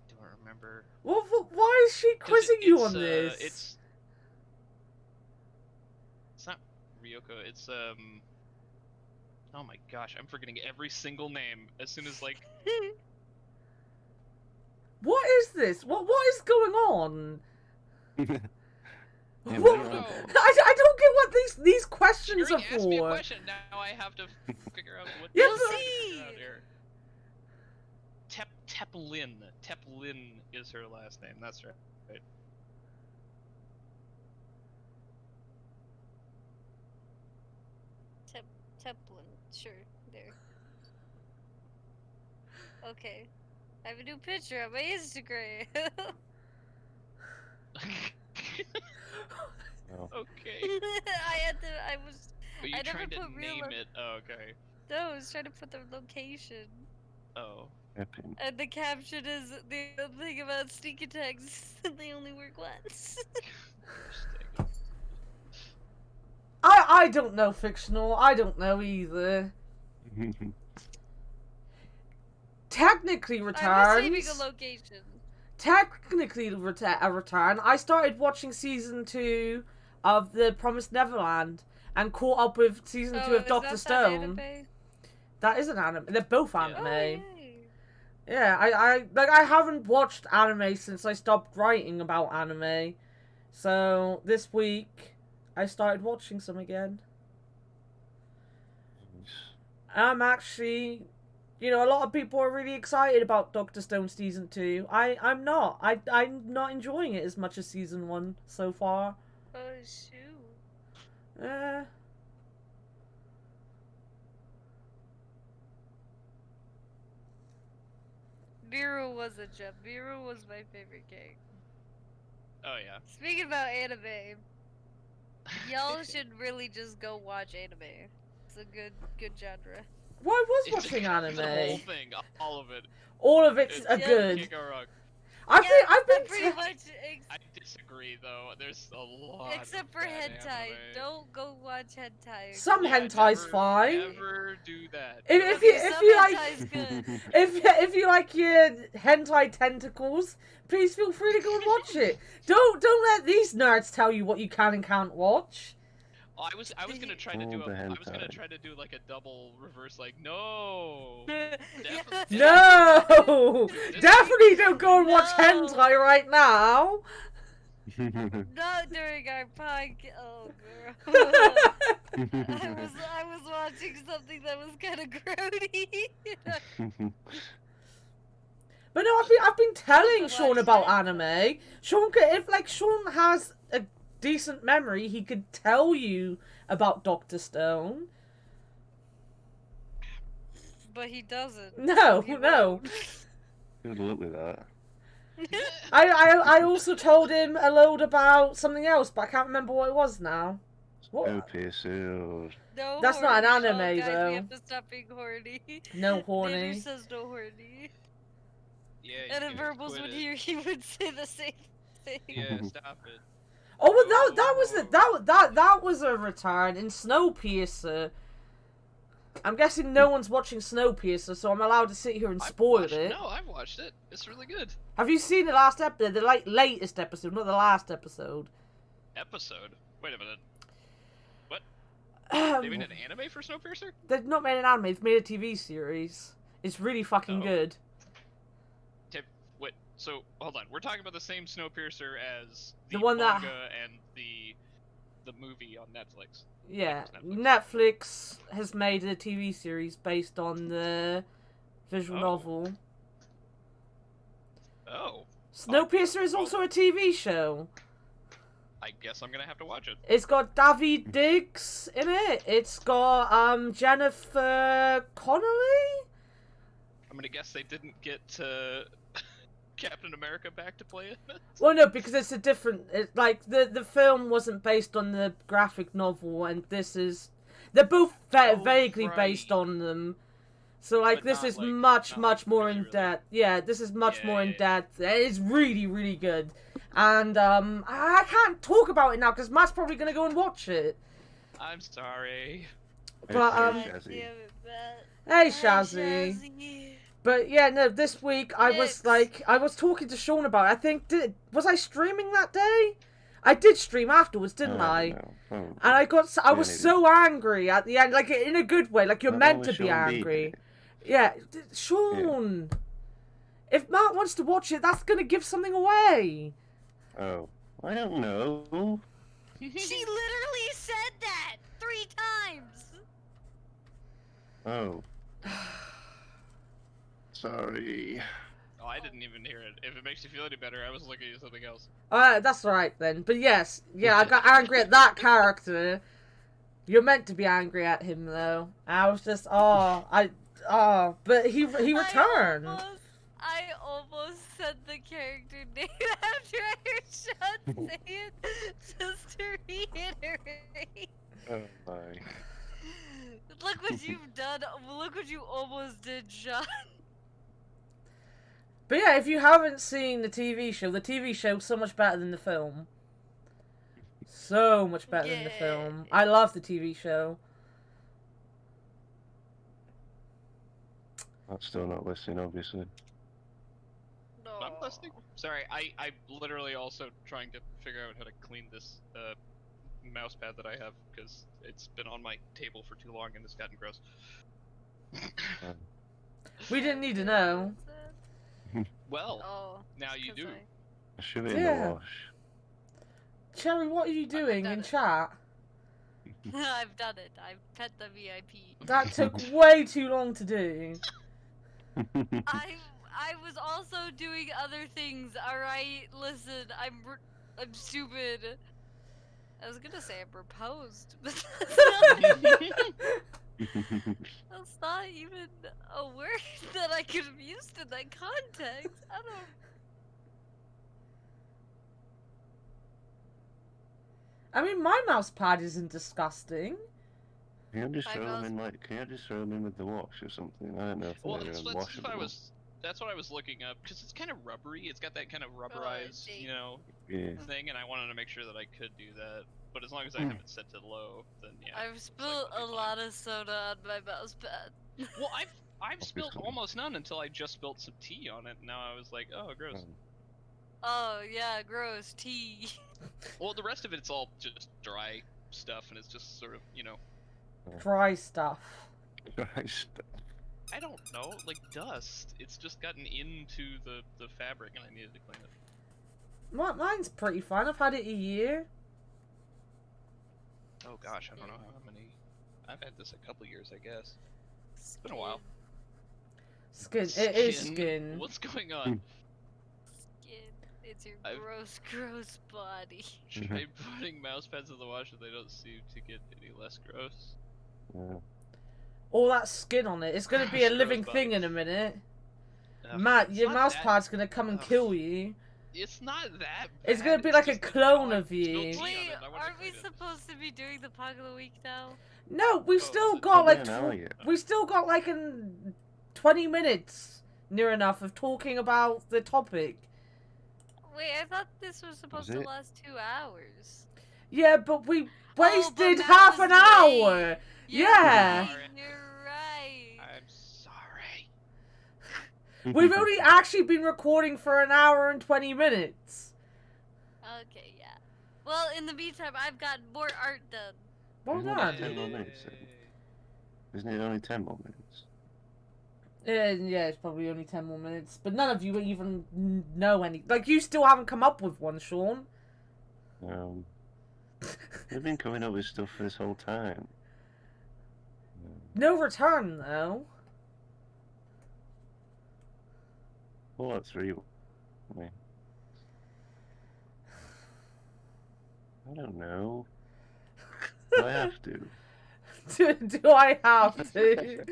Don't remember. Well, why is she 'Cause quizzing you on it's, this? It's not Ryoko. It's Oh my gosh, I'm forgetting every single name as soon as like. What is this? What is going on? Yeah, What- what are you on No. about? I don't get what these questions Shuri are asked me a for. question. Now I have to figure out what. You'll I'm trying to see. figure out here. Teplin. Teplin is her last name. That's right. Teplin, sure, there. Okay. I have a new picture on my Instagram. Oh. Okay. I was Are you I never trying to put real name it? Oh, okay. No, I was trying to put the location. Oh. Epping. And the caption is the thing about sneak attacks, they only work once. I don't know fictional. I don't know either. Technically I was returns. saving a location. Technically a return. I started watching season 2 of The Promised Neverland and caught up with season 2 of is Doctor that Stone. anime? That is an anime. They're both Yeah. anime. Oh, yay. Yeah, I haven't watched anime since I stopped writing about anime. So this week I started watching some again. I'm actually, a lot of people are really excited about Doctor Stone season 2. I'm not. I'm not enjoying it as much as season 1 so far. Oh shoot. Miru was a gem. Miru was my favorite game. Oh yeah. Speaking about anime, y'all should really just go watch anime. It's a good genre. Well, I was It's watching the whole anime. thing, all of it. All of it's It's- good. Can't go wrong. I've been pretty much. I disagree though. There's a lot. Except of for bad hentai. anime. Don't go watch hentai. Some Yeah, hentai's never- fine. Never do that. If Okay, you some like hentai's good. if you like your hentai tentacles, please feel free to go and watch it. Don't let these nerds tell you what you can and can't watch. Oh, I was gonna try to All do the I was gonna hentai. try to do like a double reverse, like no. Yeah. No, This- definitely don't go and watch No. hentai right now. Not during our podcast. Oh, girl. I was watching something that was kind of grody. But no, I've been telling Well, Sean about anime. Sean could, if like Sean has a decent memory, he could tell you about Dr. Stone. But he doesn't. No, He no. won't. Good luck with that. I also told him a load about something else, but I can't remember what it was now. What? Okay, so No That's not an horny. anime, guys, though. we have to stop being horny. No horny. Xander says no horny. Yeah, And you if can Verbals quit would it. hear, he would say the same thing. Yeah, stop it. Oh, well, that was a return in Snowpiercer. I'm guessing no one's watching Snowpiercer, so I'm allowed to sit here and spoil it. No, I've watched it. It's really good. Have you seen the last episode? The latest episode, not the last episode. Episode? Wait a minute. What? They made an anime for Snowpiercer? They've not made an anime, they've made a TV series. It's really fucking good. Wait, so, hold on. We're talking about the same Snowpiercer as The the one that- manga and the movie on Netflix. Yeah, Netflix. Netflix has made a TV series based on the visual Oh. novel. Oh. Snowpiercer is also a TV show. I guess I'm gonna have to watch it. It's got Daveed Diggs in it. It's got Jennifer Connelly. I'm gonna guess they didn't get Captain America back to play it. Well, no, because it's a different. It's like the film wasn't based on the graphic novel, and this is. They're both vaguely right. based on them. So like But this not is like- much not much like more really, in really. depth. Yeah, this is much Yeah, more in yeah. depth. It's really really good. And I can't talk about it now because Matt's probably gonna go and watch it. I'm sorry. But, God Shazzy. damn it, Matt. Hey Hi, Shazzy. Shazzy. But yeah, no, this week I was Next. I was talking to Sean about it. I think was I streaming that day? I did stream afterwards, didn't I? No. Oh. And I was Yeah, so angry at the end, like in a good way, like you're That meant was to be Sean B, angry. did it? Yeah, Sean. If Matt wants to watch it, that's gonna give something away. Oh, I don't know. She literally said that 3 times. Oh. Sorry. Oh, I didn't even hear it. If it makes you feel any better, I was looking at something else. That's all right then. But yes, yeah, I got angry at that character. You're meant to be angry at him though. I was just, but he returned. I almost said the character name after I heard Sean say it, just to reiterate. Oh my. Look what you've done. Look what you almost did, Sean. But yeah, if you haven't seen the TV show's so much better than the film. So much better than the Yeah. film. I love the TV show. I'm still not listening, obviously. No. I'm listening. Sorry, I'm literally also trying to figure out how to clean this mouse pad that I have because it's been on my table for too long and it's gotten gross. We didn't need to know. Well, Oh. now it's you 'cause do. I shove it in Yeah. the wash. Cherry, what are you doing done in it. chat? I've done it. I've pet the VIP. That took way too long to do. I was also doing other things. All right, listen. I'm stupid. I was gonna say I proposed, but that's not even a word that I could have used in that context. I don't. I mean, my mouse pad isn't disgusting. Can you just I throw them was- in can you just throw them in with the wash or something? I don't know if Well, they're that's washable. what I was looking up because it's kind of rubbery. It's got that kind of rubberized, gee. Yeah. thing, and I wanted to make sure that I could do that. But as long as I Hmm. have it set to low, then yeah. I've spilled it'll a be lot of soda on my mouse pad. Well, I've spilled Obviously. almost none until I just spilled some tea on it. And now I was like, oh, gross. Oh yeah, gross tea. Well, the rest of it's all just dry stuff, and it's just sort of, Dry stuff. Christ. I don't know, like dust. It's just gotten into the fabric, and I needed to clean it. Mine's pretty fine. I've had it a year. Oh gosh, I don't know how many. I've had this a couple years, I guess. It's been a while. Skin. It is skin. What's going on? Skin. It's your I've- gross body. Try putting mouse pads in the washer, they don't seem to get any less gross. Yeah. All that skin on it. It's gonna be a Gross living body. thing in a minute. Ugh, Matt, it's your not mouse that- pad's gonna come and Ugh. kill you. It's not that bad. It's gonna be it's like a just that clone now I of spilled you. tea on Wait, it, I wanted to aren't we clean it. supposed to be doing the Pog of the Week now? No, we've Oh, still is it got like an hour yet? we still got like 20 minutes near enough of talking about the topic. Wait, I thought this was supposed to it? last 2 hours. Yeah, but we but wasted Matt half was an hour. late. Yeah. You're right. I'm sorry. We've only actually been recording for an hour and 20 minutes. Okay, yeah. Well, in the meantime, I've got more art done. Well Isn't it done. 10 more minutes then? Isn't it only 10 more minutes? Yeah, it's probably only 10 more minutes. But none of you even know any. Like, you still haven't come up with one, Sean. We've been coming up with stuff for this whole time. No return, though. Fallout 3. I mean, I don't know. Do I have to? Do I have to?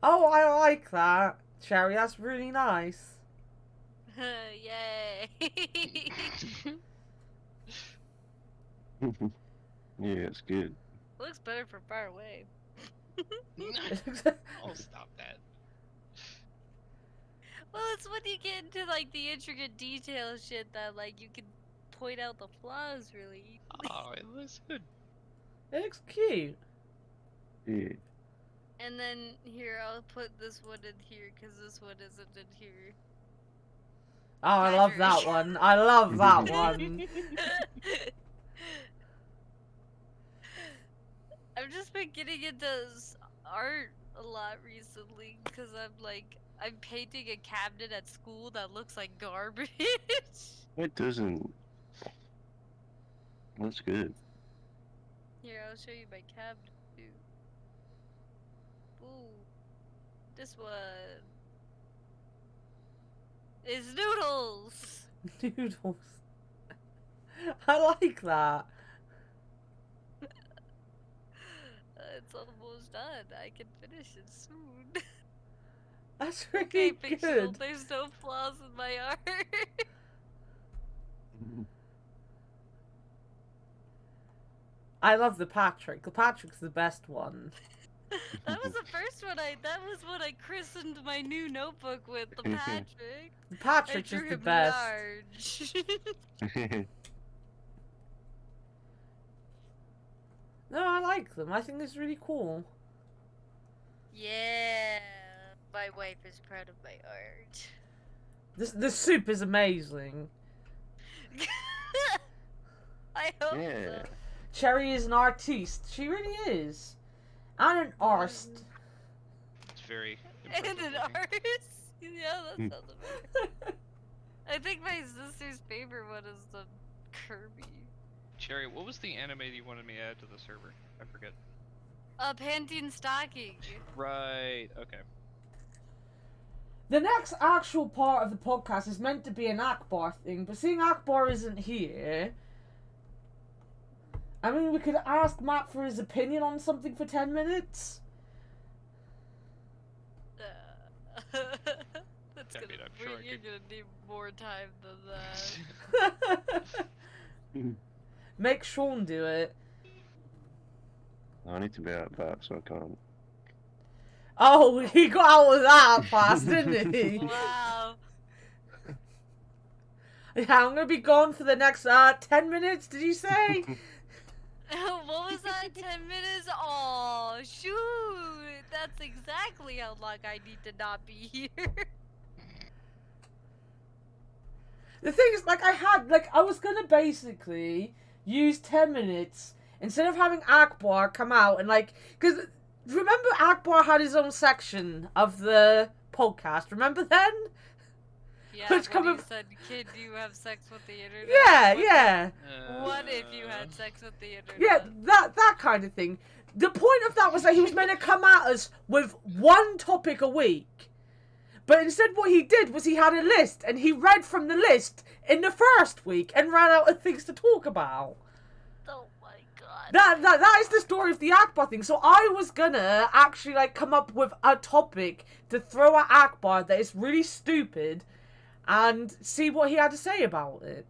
Oh, I like that. Cherry, that's really nice. Yay. Yeah, it's good. Looks better from far away. I'll stop that. Well, it's when you get into like the intricate detail shit that like you can point out the flaws really easily. Oh, it looks good. It looks cute. Yeah. And then here, I'll put this one in here because this one isn't in here. Oh, I love that Patrick. one. I love that one. I've just been getting into art a lot recently because I'm painting a cabinet at school that looks like garbage. It doesn't. That's good. Here, I'll show you my cabinet too. Ooh, this one is noodles. Noodles. I like that. It's almost done. I can finish it soon. That's Okay, really Pixel, good. there's no flaws in my art. I love the Patrick. The Patrick's the best one. That was the first one that was what I christened my new notebook with, the Patrick. The I Patrick's drew is the him best. large. No, I like them. I think it's really cool. Yeah, my wife is proud of my art. The soup is amazing. I hope Yeah. so. Cherry is an artiste. She really is. And an artist. It's very And impressive an looking. artist? Yeah, that sounds amazing. I think my sister's favorite one is the Kirby. Cherry, what was the anime you wanted me to add to the server? I forget. Pantene Stocking. Right, okay. The next actual part of the podcast is meant to be an Akbar thing, but seeing Akbar isn't here, I mean, we could ask Matt for his opinion on something for 10 minutes. That's I gonna, mean, I'm sure I you're could- gonna need more time than that. Make Sean do it. I need to be out back, so I can't. Oh, he got out of that fast, didn't he? Wow. Yeah, I'm gonna be gone for the next 10 minutes, did you say? What was that? 10 minutes? Oh, shoot! That's exactly how long I need to not be here. The thing is, like, I was gonna basically use 10 minutes instead of having Akbar come out and, like, because remember Akbar had his own section of the podcast, remember then? Yeah, Which when come you of- said, kid, do you have sex with the internet? Yeah, What- yeah. What if you had sex with the internet? Yeah, that kind of thing. the point of that was that he was meant to come at us with one topic a week. But instead what he did was he had a list, and he read from the list in the first week and ran out of things to talk about. Oh my god. That is the story of the Akbar thing. So I was gonna actually like come up with a topic to throw at Akbar that is really stupid and see what he had to say about it.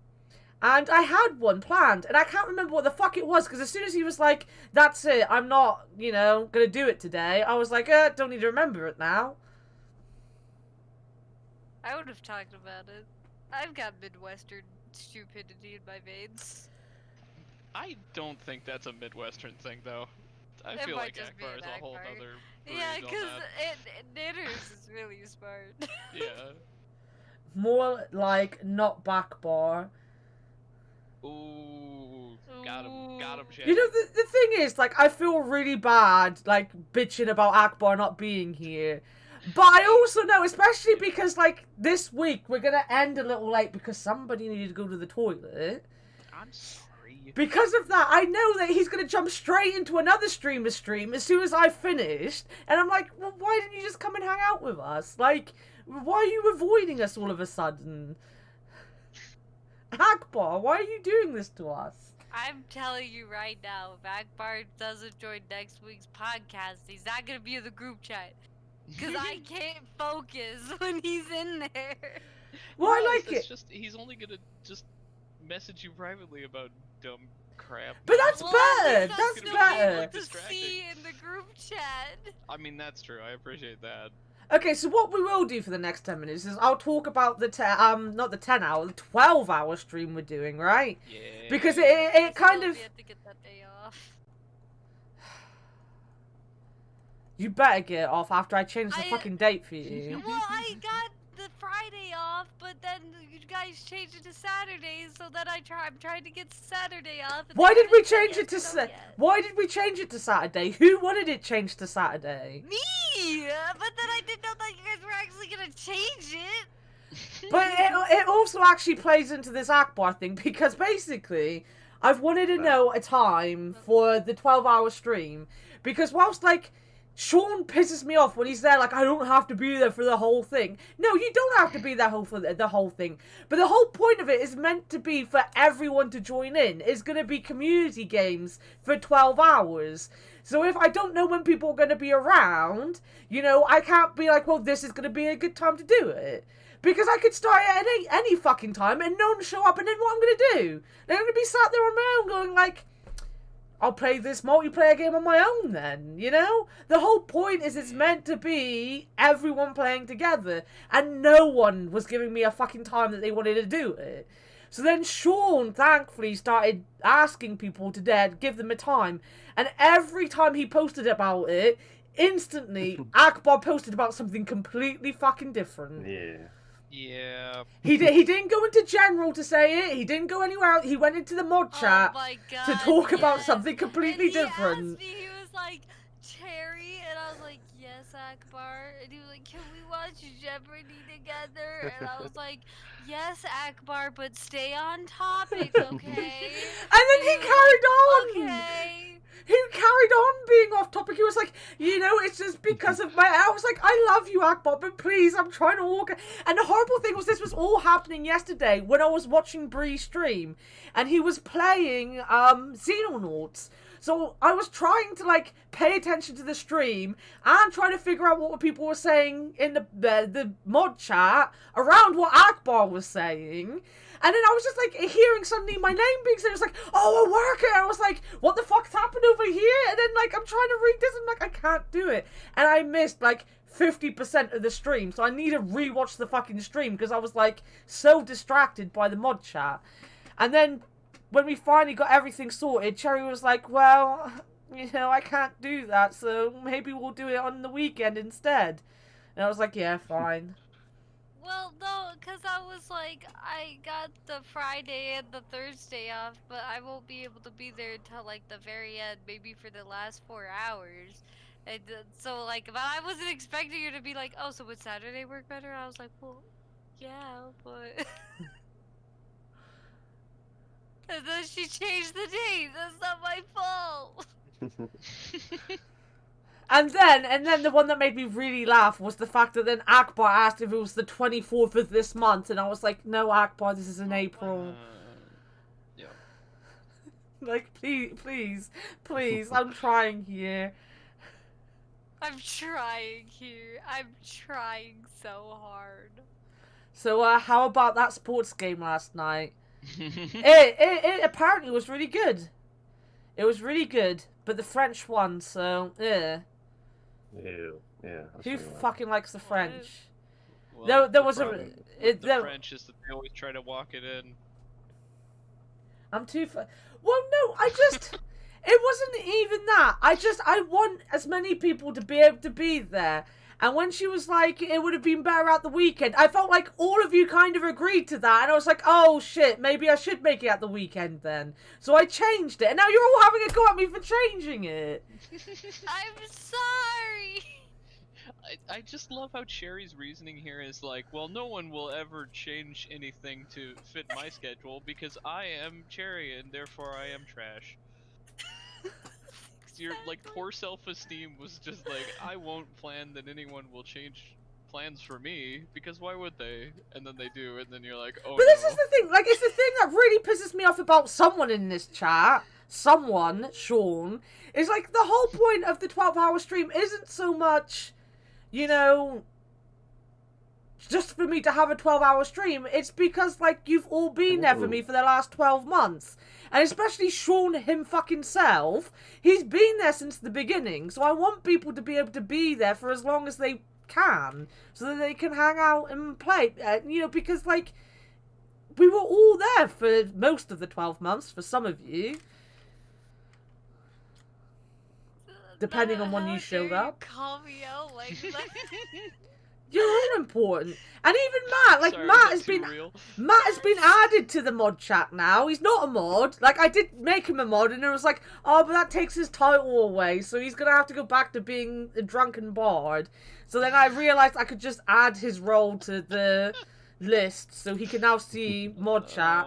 And I had one planned, and I can't remember what the fuck it was, because as soon as he was like, that's it, I'm not, gonna do it today, I was like, don't need to remember it now. I would have talked about it. I've got Midwestern stupidity in my veins. I don't think that's a Midwestern thing, though. I feel like Akbar is a whole other breed. Yeah, on because that. Knitters is really smart. Yeah. More like not back bar. Ooh, got him, Shay. The thing is, like, I feel really bad, like, bitching about Akbar not being here. But I also know, especially because, like, this week we're gonna end a little late because somebody needed to go to the toilet. I'm sorry. Because of that, I know that he's gonna jump straight into another streamer's stream as soon as I finished. And I'm like, well, why didn't you just come and hang out with us? Like, why are you avoiding us all of a sudden? Akbar, why are you doing this to us? I'm telling you right now, if Akbar doesn't join next week's podcast, he's not gonna be in the group chat. Because I can't focus when he's in there. Well, I like it's it. Just, he's only gonna just message you privately about dumb crap. But that's better. He's not That's still better. able to see in the group chat. I mean, that's true. I appreciate that. Okay, so what we will do for the next 10 minutes is I'll talk about the not the 10 hour, the 12-hour stream we're doing, right? Yeah. Because it kind of... We have to get that day off. You better get it off after I change the I- fucking date for you. Well, I got the Friday off, but then you guys changed it to Saturday, so then I'm trying to get Saturday off. And Why they did we haven't change yet, it to so yeah. Why did we change it to Saturday? Who wanted it changed to Saturday? Me! But then I didn't know that you guys were actually gonna change it. But it also actually plays into this Akbar thing, because basically I've wanted to know a time for the 12-hour stream, because whilst like Sean pisses me off when he's there, like, I don't have to be there for the whole thing. No, you don't have to be there for the whole thing. But the whole point of it is meant to be for everyone to join in. It's going to be community games for 12 hours. So if I don't know when people are going to be around, I can't be like, well, this is going to be a good time to do it. Because I could start at any fucking time and no one show up, and then what I'm going to do? They're going to be sat there on my own going like, I'll play this multiplayer game on my own then, The whole point is it's meant to be everyone playing together, and no one was giving me a fucking time that they wanted to do it. So then Sean, thankfully, started asking people to give them a time, and every time he posted about it, instantly, Akbar posted about something completely fucking different. Yeah. Yeah. He didn't go into general to say it. He didn't go anywhere else. He went into the mod chat Oh my God, to talk about yes. something completely and he different. Asked me, he was like, Cherry, and I was like, yes, Akbar. And he was like, can we watch Jeopardy together? And I was like, yes, Akbar, but stay on topic, okay? And then he carried on. Okay. He carried on being off topic. He was like, it's just because of I was like, I love you, Akbar, but please, I'm trying to walk. And the horrible thing was, this was all happening yesterday when I was watching Bree stream, and he was playing Xenonauts. So I was trying to like pay attention to the stream and trying to figure out what people were saying in the mod chat around what Akbar was saying. And then I was just like hearing suddenly my name being said. It was like, oh, a worker. I was like, what the fuck's happened over here? And then like I'm trying to read this and like I can't do it. And I missed like 50% of the stream. So I need to rewatch the fucking stream because I was like so distracted by the mod chat. And then when we finally got everything sorted, Cherry was like, well, I can't do that. So maybe we'll do it on the weekend instead. And I was like, yeah, fine. Well, no, because I was like, I got the Friday and the Thursday off, but I won't be able to be there until like the very end, maybe for the last 4 hours. And so like, but I wasn't expecting her to be like, oh, so would Saturday work better? I was like, well, yeah, but... And then she changed the date. That's not my fault. And then the one that made me really laugh was the fact that then Akbar asked if it was the 24th of this month, and I was like, no, Akbar, this is in April. Yeah. Like, please, I'm trying here. I'm trying here. I'm trying so hard. So, how about that sports game last night? It apparently was really good. It was really good, but the French won, so, yeah. Ew. Yeah. Who fucking likes the French? Well, There was the French is that they always try to walk it in. I'm too. Well, no, it wasn't even that. I want as many people to be able to be there. And when she was like, it would have been better at the weekend, I felt like all of you kind of agreed to that. And I was like, oh shit, maybe I should make it at the weekend then. So I changed it. And now you're all having a go at me for changing it. I'm sorry. I just love how Cherry's reasoning here is like, well, no one will ever change anything to fit my schedule because I am Cherry and therefore I am trash. Your like poor self-esteem was just like, I won't plan that anyone will change plans for me because why would they? And then they do, and then you're like, oh. But this is the thing, like, it's the thing that really pisses me off about someone in this chat. Someone, Sean, is like the whole point of the 12-hour stream isn't so much, you know, just for me to have a 12-hour stream. It's because, like, you've all been there for me for the last 12 months. And especially Sean him fucking self, he's been there since the beginning. So I want people to be able to be there for as long as they can. So that they can hang out and play. You know, because, like, we were all there for most of the 12 months, for some of you. Depending on when you showed up. Call me out like that. You're all important. And even Matt, like, Sorry, Matt has been added to the mod chat now. He's not a mod. Like, I did make him a mod, and it was like, oh, but that takes his title away, so he's gonna have to go back to being a drunken bard. So then I realised I could just add his role to the list, so he can now see mod chat.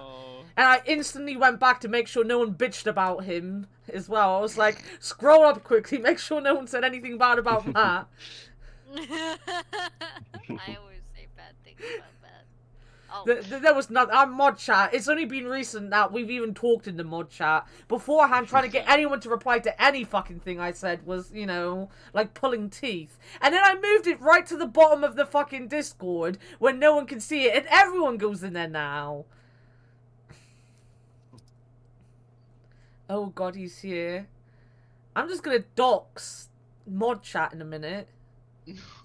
And I instantly went back to make sure no one bitched about him as well. I was like, scroll up quickly, make sure no one said anything bad about Matt. I always say bad things about that. Oh. There was not our mod chat. It's only been recent that we've even talked in the mod chat. Beforehand, trying to get anyone to reply to any fucking thing I said was, you know, like pulling teeth. And then I moved it right to the bottom of the fucking Discord where no one can see it, and everyone goes in there now. Oh god, he's here. I'm just gonna dox mod chat in a minute.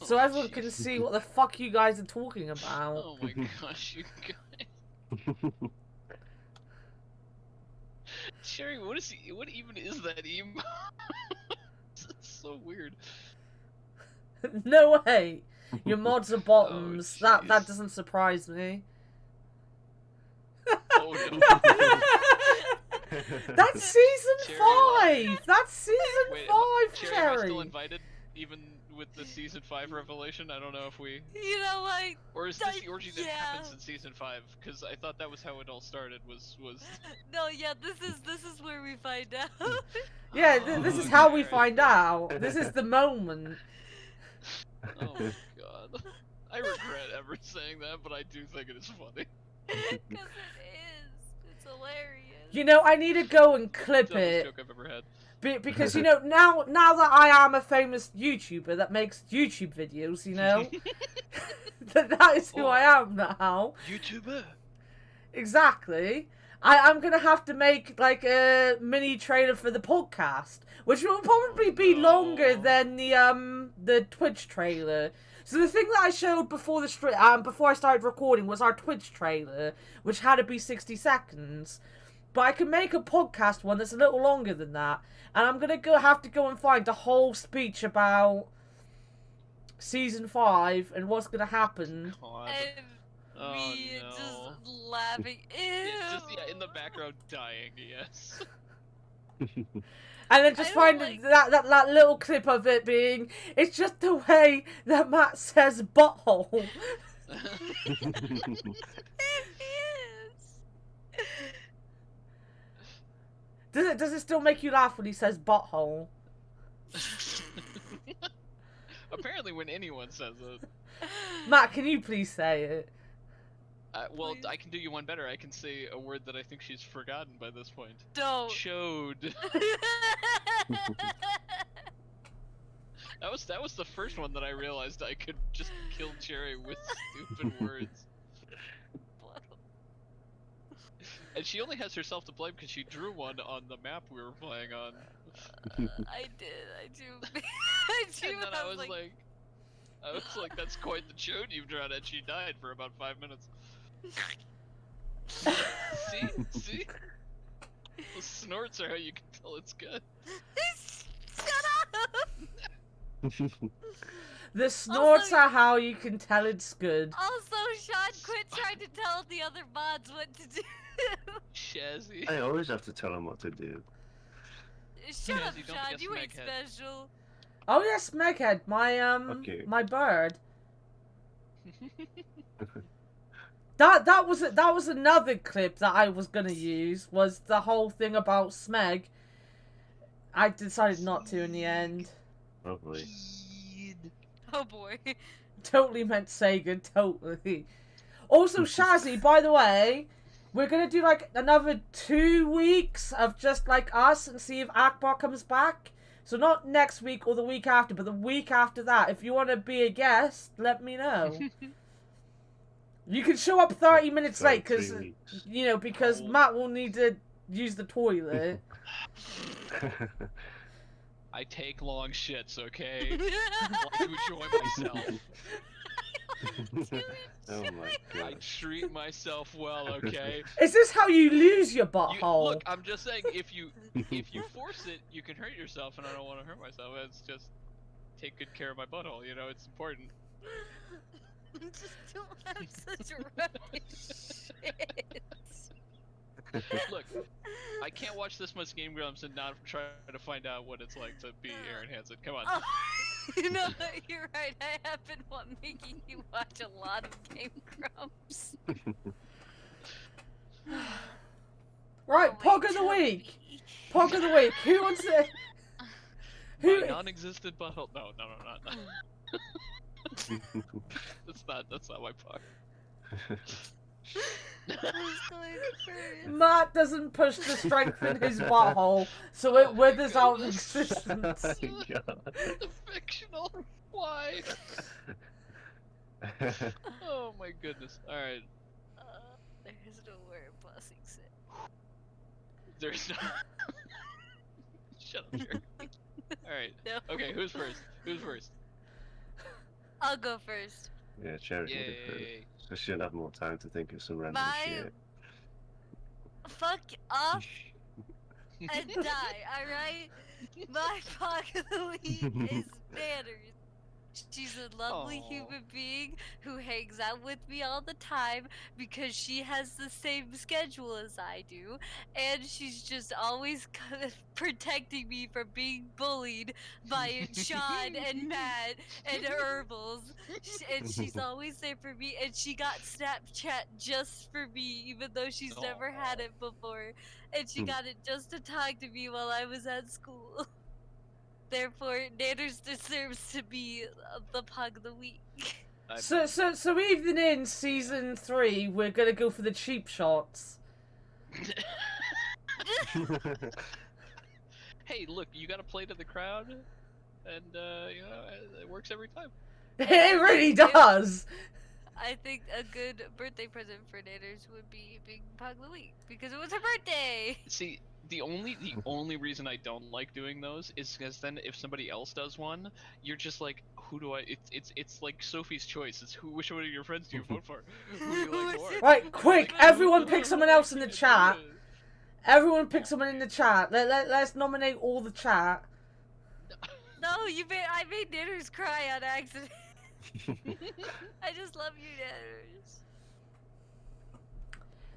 So everyone can see what the fuck you guys are talking about. Oh my gosh, you guys. Sherry, what even is that emote? It's so weird. No way. Your mods are bottoms. Oh, that doesn't surprise me. Oh no. That's season Cherry, 5! That's season Wait, 5, Cherry, Cherry! am I still invited, even with the season 5 revelation? I don't know if we... You know what? Or is this the orgy that yeah. happens in season 5? Because I thought that was how it all started, was... No, yeah, this is where we find out. Yeah, this is how we find out. This is the moment. Oh my god. I regret ever saying that, but I do think it is funny. Because it is. It's hilarious. You know, I need to go and clip Dumbest it. joke I've ever had. Because, you know, now that I am a famous YouTuber that makes YouTube videos, you know, that is who I am now. YouTuber? Exactly. I'm going to have to make, like, a mini trailer for the podcast, which will probably be longer than the Twitch trailer. So the thing that I showed before before I started recording was our Twitch trailer, which had to be 60 seconds. But I can make a podcast one that's a little longer than that. And I'm going to have to go and find a whole speech about season 5 and what's going to happen. God. And me just laughing. Ew. It's just, yeah, in the background dying, yes. And then just find that little clip of it being, it's just the way that Matt says butthole. It is. Does it still make you laugh when he says butthole? Apparently, when anyone says it. Matt, can you please say it? Well, Please. I can do you one better. I can say a word that I think she's forgotten by this point. Don't. Chode. That was the first one that I realized I could just kill Cherry with stupid words. And she only has herself to blame because she drew one on the map we were playing on. I do. I do. And then I was like, that's quite the chode you've drawn, and she died for about 5 minutes. See? The snorts are how you can tell it's good. Shut up! The snorts Also- are how you can tell it's good. Also, Sean, quit trying to tell the other mods what to do. Shazzy. I always have to tell them what to do. Shut up, Shazzy, don't Sean. forget You ain't Smeghead. special. Oh yes, Meghead, my Okay. my bird. That was another clip that I was gonna use, was the whole thing about Smeg. I decided not to in the end. Probably. Oh boy. Totally meant Sega, totally. Also, Shazzy, by the way, we're gonna do like another 2 weeks of just like us and see if Akbar comes back. So not next week or the week after, but the week after that. If you want to be a guest, let me know. You can show up 30 minutes late, because, 3 weeks. you know, because Oh. Matt will need to use the toilet. I take long shits, okay? I want to enjoy myself. Oh my I god. treat myself well, okay? Is this how you lose your butthole? Look, I'm just saying, if you force it, you can hurt yourself, and I don't want to hurt myself. It's just take good care of my butthole. You know, it's important. Just don't have such rubbish shit. Look, I can't watch this much Game Grumps and not try to find out what it's like to be Aaron Hansen. Come on. Oh, no, you're right. I have been making you watch a lot of Game Grumps. Right, Oh, Pog wait, of the tell week. me. Pog of the week. Who wants to... Who... My non-existent butthole. No. That's not my part. Who's going first? Matt doesn't push to strengthen his butthole, so it withers out of existence. Oh my god. Fictional. Why? Oh my goodness. All right. There's no word blessing sit. There's no. Shut up, Jerry. All right. No. Okay. Who's first? Who's first? I'll go first. Yeah, Cherry can go first. Yay. So she'll have more time to think of some random My shit. fuck off and die, alright? My fuck of the week is Manners. She's a lovely Aw. human being who hangs out with me all the time because she has the same schedule as I do, and she's just always kind of protecting me from being bullied by Sean and Matt and Herbals. And she's always there for me, and she got Snapchat just for me, even though she's never had Aw. it before, and she got it just to talk to me while I was at school. Therefore, Nanners deserves to be the pug of the week. So even in season 3, we're gonna go for the cheap shots. Hey, look, you gotta play to the crowd, and you know, it works every time. It really does. I think a good birthday present for Nanners would be being pug of the week because it was her birthday. See, the only reason I don't like doing those is because then if somebody else does one, you're just like, who do I? It's like Sophie's Choice. It's which one of your friends do you vote for? Who do you like more? Right, quick, everyone pick someone else in the chat. Everyone pick someone in the chat. Let's nominate all the chat. No, I made Nanners cry on accident. I just love you, Nanners.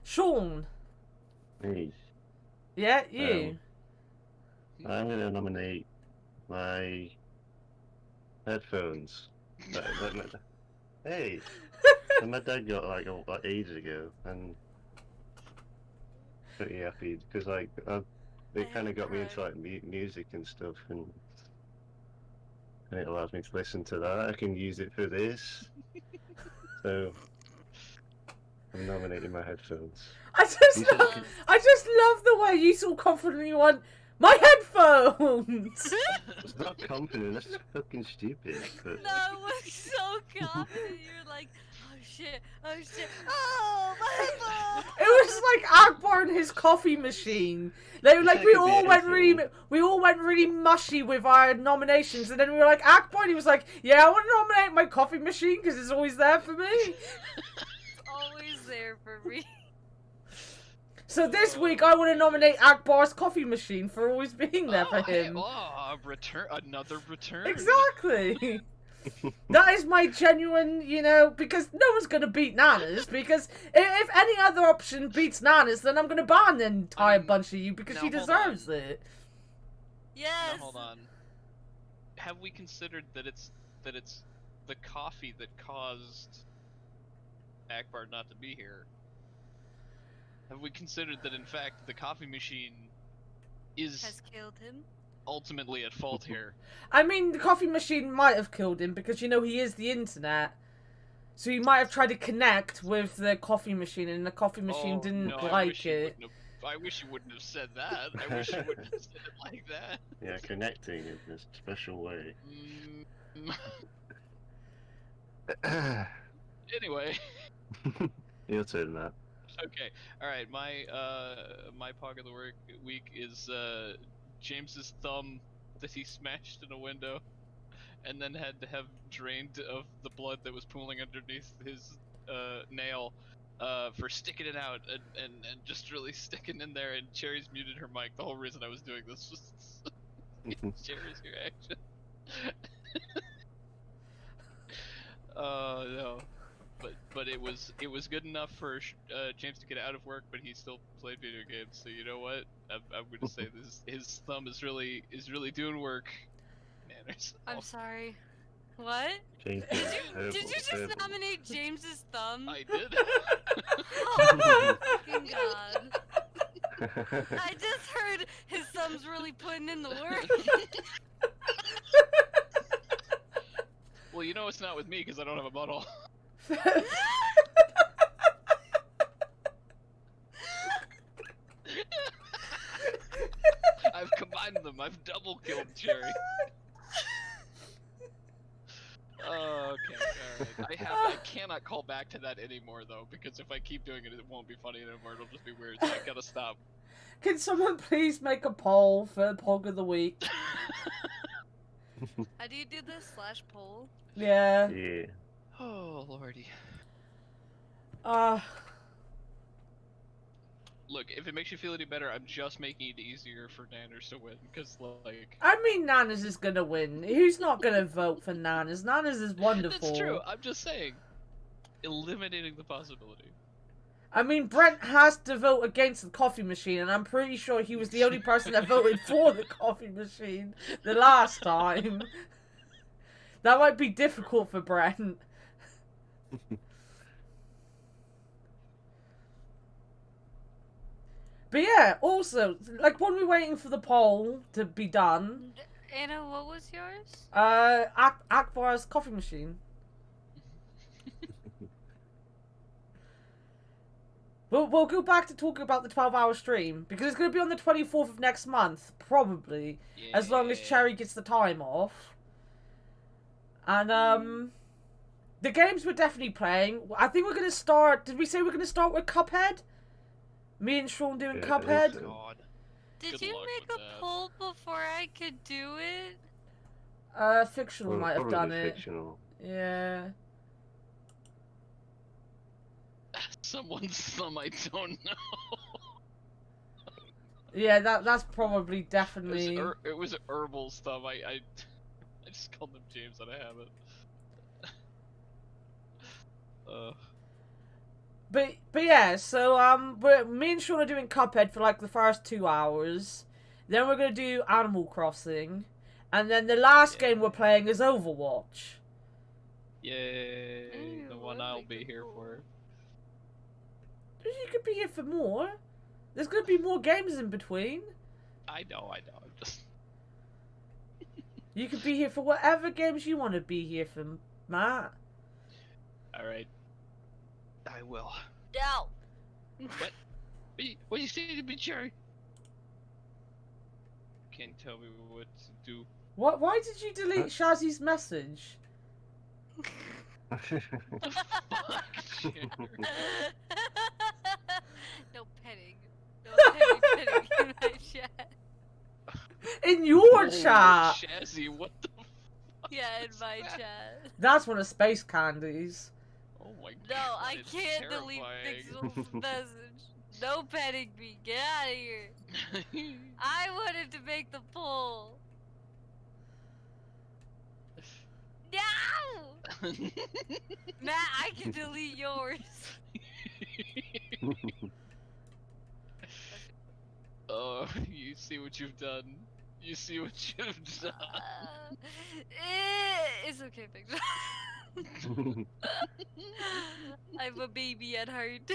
Sean. Me. Yeah, you. I'm gonna nominate my headphones. Hey, that my dad got like ages ago, and pretty happy because they kind of got me into like music and stuff, and and it allows me to listen to that. I can use it for this. So I'm nominating my headphones. I just love the way you so confidently went, my headphones! It's not confident, that's fucking stupid. But... No, it was so confident. You're like, oh shit, oh my headphones! It was like Akbar and his coffee machine. Like we all went really mushy with our nominations, and then we were like Akbar, and he was like, yeah, I want to nominate my coffee machine because it's always there for me. It's always there for me. So this week I want to nominate Akbar's coffee machine for always being there for him. Another return. Exactly. That is my genuine, because no one's going to beat Nanas, because if any other option beats Nanas, then I'm going to ban the entire bunch of you because she deserves it. Yes. Now, hold on. Have we considered that it's the coffee that caused Akbar not to be here? Have we considered that in fact the coffee machine has killed him? Ultimately at fault here? I mean, the coffee machine might have killed him because, he is the internet. So he might have tried to connect with the coffee machine and the coffee machine didn't like it. I wish you wouldn't have said that. I wish you wouldn't have said it like that. Yeah, connecting in a special way. Anyway. Your turn, Matt. Okay, alright, my POG of the week is James's thumb that he smashed in a window and then had to have drained of the blood that was pooling underneath his nail for sticking it out and just really sticking in there, and Cherry's muted her mic. The whole reason I was doing this was Cherry's reaction. Oh no. But it was good enough for James to get out of work, but he still played video games. So you know what? I'm gonna say this: his thumb is really doing work. Manners. I'm sorry. What? James Did you just nominate James's thumb? I did. Oh my fucking god! I just heard his thumb's really putting in the work. Well, it's not with me because I don't have a bottle. I've combined them. I've double killed Cherry. Okay, alright. I cannot call back to that anymore though, because if I keep doing it, it won't be funny anymore. It'll just be weird. So I gotta stop. Can someone please make a poll for POG of the week? How do you do this /poll? Yeah. Yeah. Oh lordy. Look, if it makes you feel any better, I'm just making it easier for Nanners to win, because, like... I mean, Nanas is gonna win. Who's not gonna vote for Nanas? Nanas is wonderful. That's true, I'm just saying. Eliminating the possibility. I mean, Brent has to vote against the coffee machine, and I'm pretty sure he was the only person that voted for the coffee machine the last time. That might be difficult for Brent. But yeah, also, like, when we're waiting for the poll to be done... Anna, what was yours? Akbar's coffee machine. We'll go back to talking about the 12-hour stream, because it's going to be on the 24th of next month, probably, as long as Cherry gets the time off. And, the games we're definitely playing, I think we're going to start... Did we say we're going to start with Cuphead? Me and Sean doing Cuphead? God. Did Good you luck make with a that. poll before I could do it? Fictional Well, might have done probably it. fictional. Yeah. Someone's thumb I don't know. Yeah, that's probably definitely... It was Herbal's thumb. I just called him James out of habit. But yeah, so me and Sean are doing Cuphead for like the first 2 hours. Then we're gonna do Animal Crossing, and then the last game we're playing is Overwatch. Yay! The one I'll be here for. You could be here for more. There's gonna be more games in between. I know. I'm just. You could be here for whatever games you want to be here for, Matt. Alright. I will. No. What do you say to me, Jerry? Can't tell me what to do. What? Why did you delete Shazzy's message? Fuck, Jerry. No petting. No petting in my chat. In your Oh, chat. Shazzy, what the fuck? Yeah, in is my that? chat. That's one of Space Candy's. Oh my No, god. I it's can't delete terrifying. Pixel's message. No petting me. Get out of here. I wanted to make the poll. No! Matt, I can delete yours. Oh, you see what you've done. You see what you've done. It's okay, Pixel. I'm a baby at heart.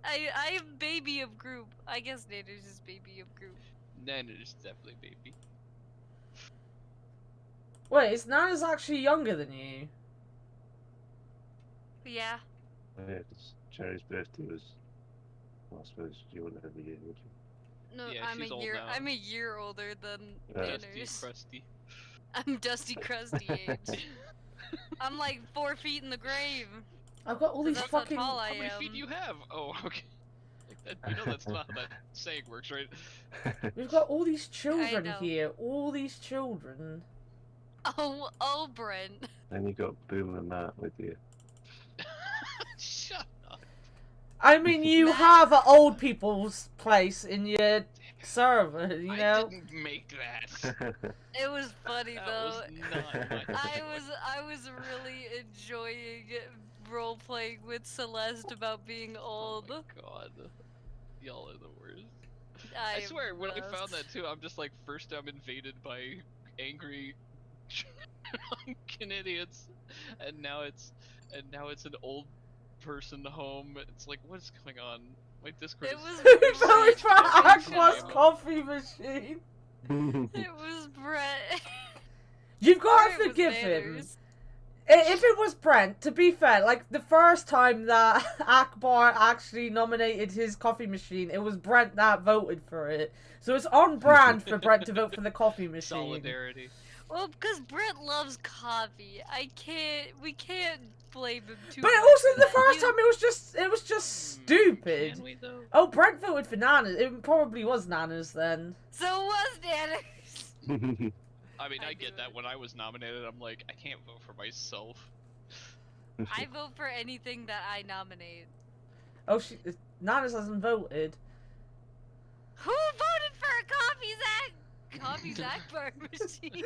I am baby of group. I guess Nanner's is baby of group. Nanner's definitely baby. Wait, is Nana's actually younger than you? Yeah. Yeah, 'cause Jerry's birthday was. Well, I suppose you wouldn't have the year, would you? No, Yeah, she's old now. I'm a year older than Dusty, Nanner's. crusty. I'm dusty crusty age. I'm like 4 feet in the grave. I've got all these That's how fucking. tall I How many am. feet do you have? Oh, okay. Like that, you know that's not how that saying works, right? We've got all these children know. here. All these children. Oh, Brent. Then you got Boom and Matt with you. Shut up. I mean, you Matt. have an old people's place in your server, you know? I didn't make that. It was funny That though. was not my I was really enjoying role playing with Celeste about being old. Oh my god. Y'all are the worst. I I swear, when I was. found that too, I'm just like, first I'm invaded by angry drunken idiots, and now it's an old person home. It's like, what is going on? My Discord It is was Who voted for Brent. Aqua's coffee machine? It was Brett. You've got Or to it was forgive him. Nanners. If it was Brent, to be fair, like the first time that Akbar actually nominated his coffee machine, it was Brent that voted for it. So it's on brand for Brent to vote for the coffee machine. solidarity. Well, because Brent loves coffee. We can't blame him too But much also for the that. first time it was just stupid. Can we though? Oh, Brent voted for Nana's. It probably was Nana's then. So was Nanners. I mean, I I get do that. it. When I was nominated, I'm like, I can't vote for myself. I vote for anything that I nominate. Oh, Nana's hasn't voted. Who voted for a Coffee Zach bar machine?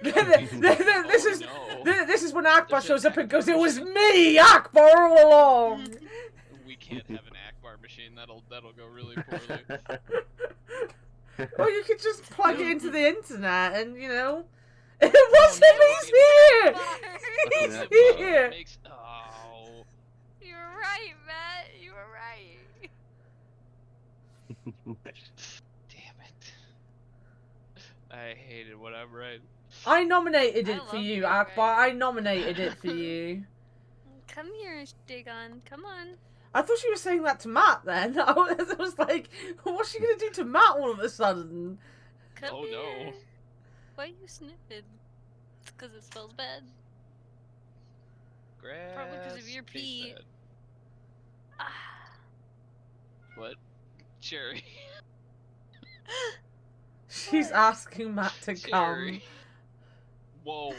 this is no. this is when Akbar There's an shows up and goes, Akbar "It was machine." me, Akbar, all along." We can't have an Akbar machine. That'll go really poorly. Or you could just plug it into the internet and, you know... It no, wasn't! Bar. He's That here! makes- oh. You were right, Matt. You were right. Damn it. I hate it when I'm right. I nominated I it for love you, you, Akbar. right? I nominated it for you. Come here, Digon. Come on. I thought she was saying that to Matt then. I was like, what's she gonna do to Matt all of a sudden? Come Oh, here. no. Why are you sniffing? It's because it smells bad. Grass. Probably 'cause of your tastes pee. bad. Ah. What? Cherry. She's asking Matt to come. Cherry. Whoa.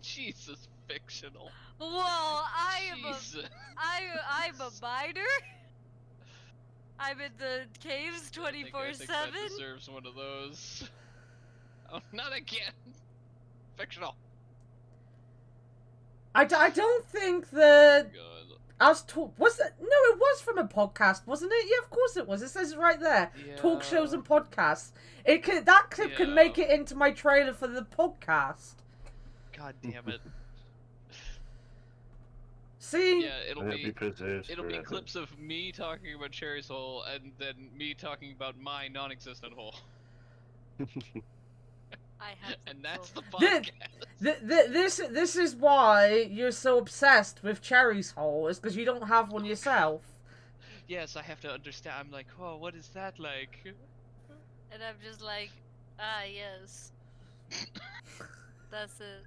Jesus, fictional. Whoa, Jesus. I'm a miner. I'm in the caves I think 24/7. that deserves one of those. Oh, not again. Fictional. I don't think that... God. Was it? No, it was from a podcast, wasn't it? Yeah, of course it was. It says it right there. Talk shows Yeah. and podcasts. That clip can Yeah. make it into my trailer for the podcast. God damn it. See? Yeah, it'll It'll be be preserved it'll be forever. clips of me talking about Cherry's hole and then me talking about my non-existent hole. I have the And that's the phone. podcast. This is why you're so obsessed with Cherry's hole, is because you don't have one yourself. Yes, I have to understand. I'm like, oh, what is that like? And I'm just like, yes. That's it.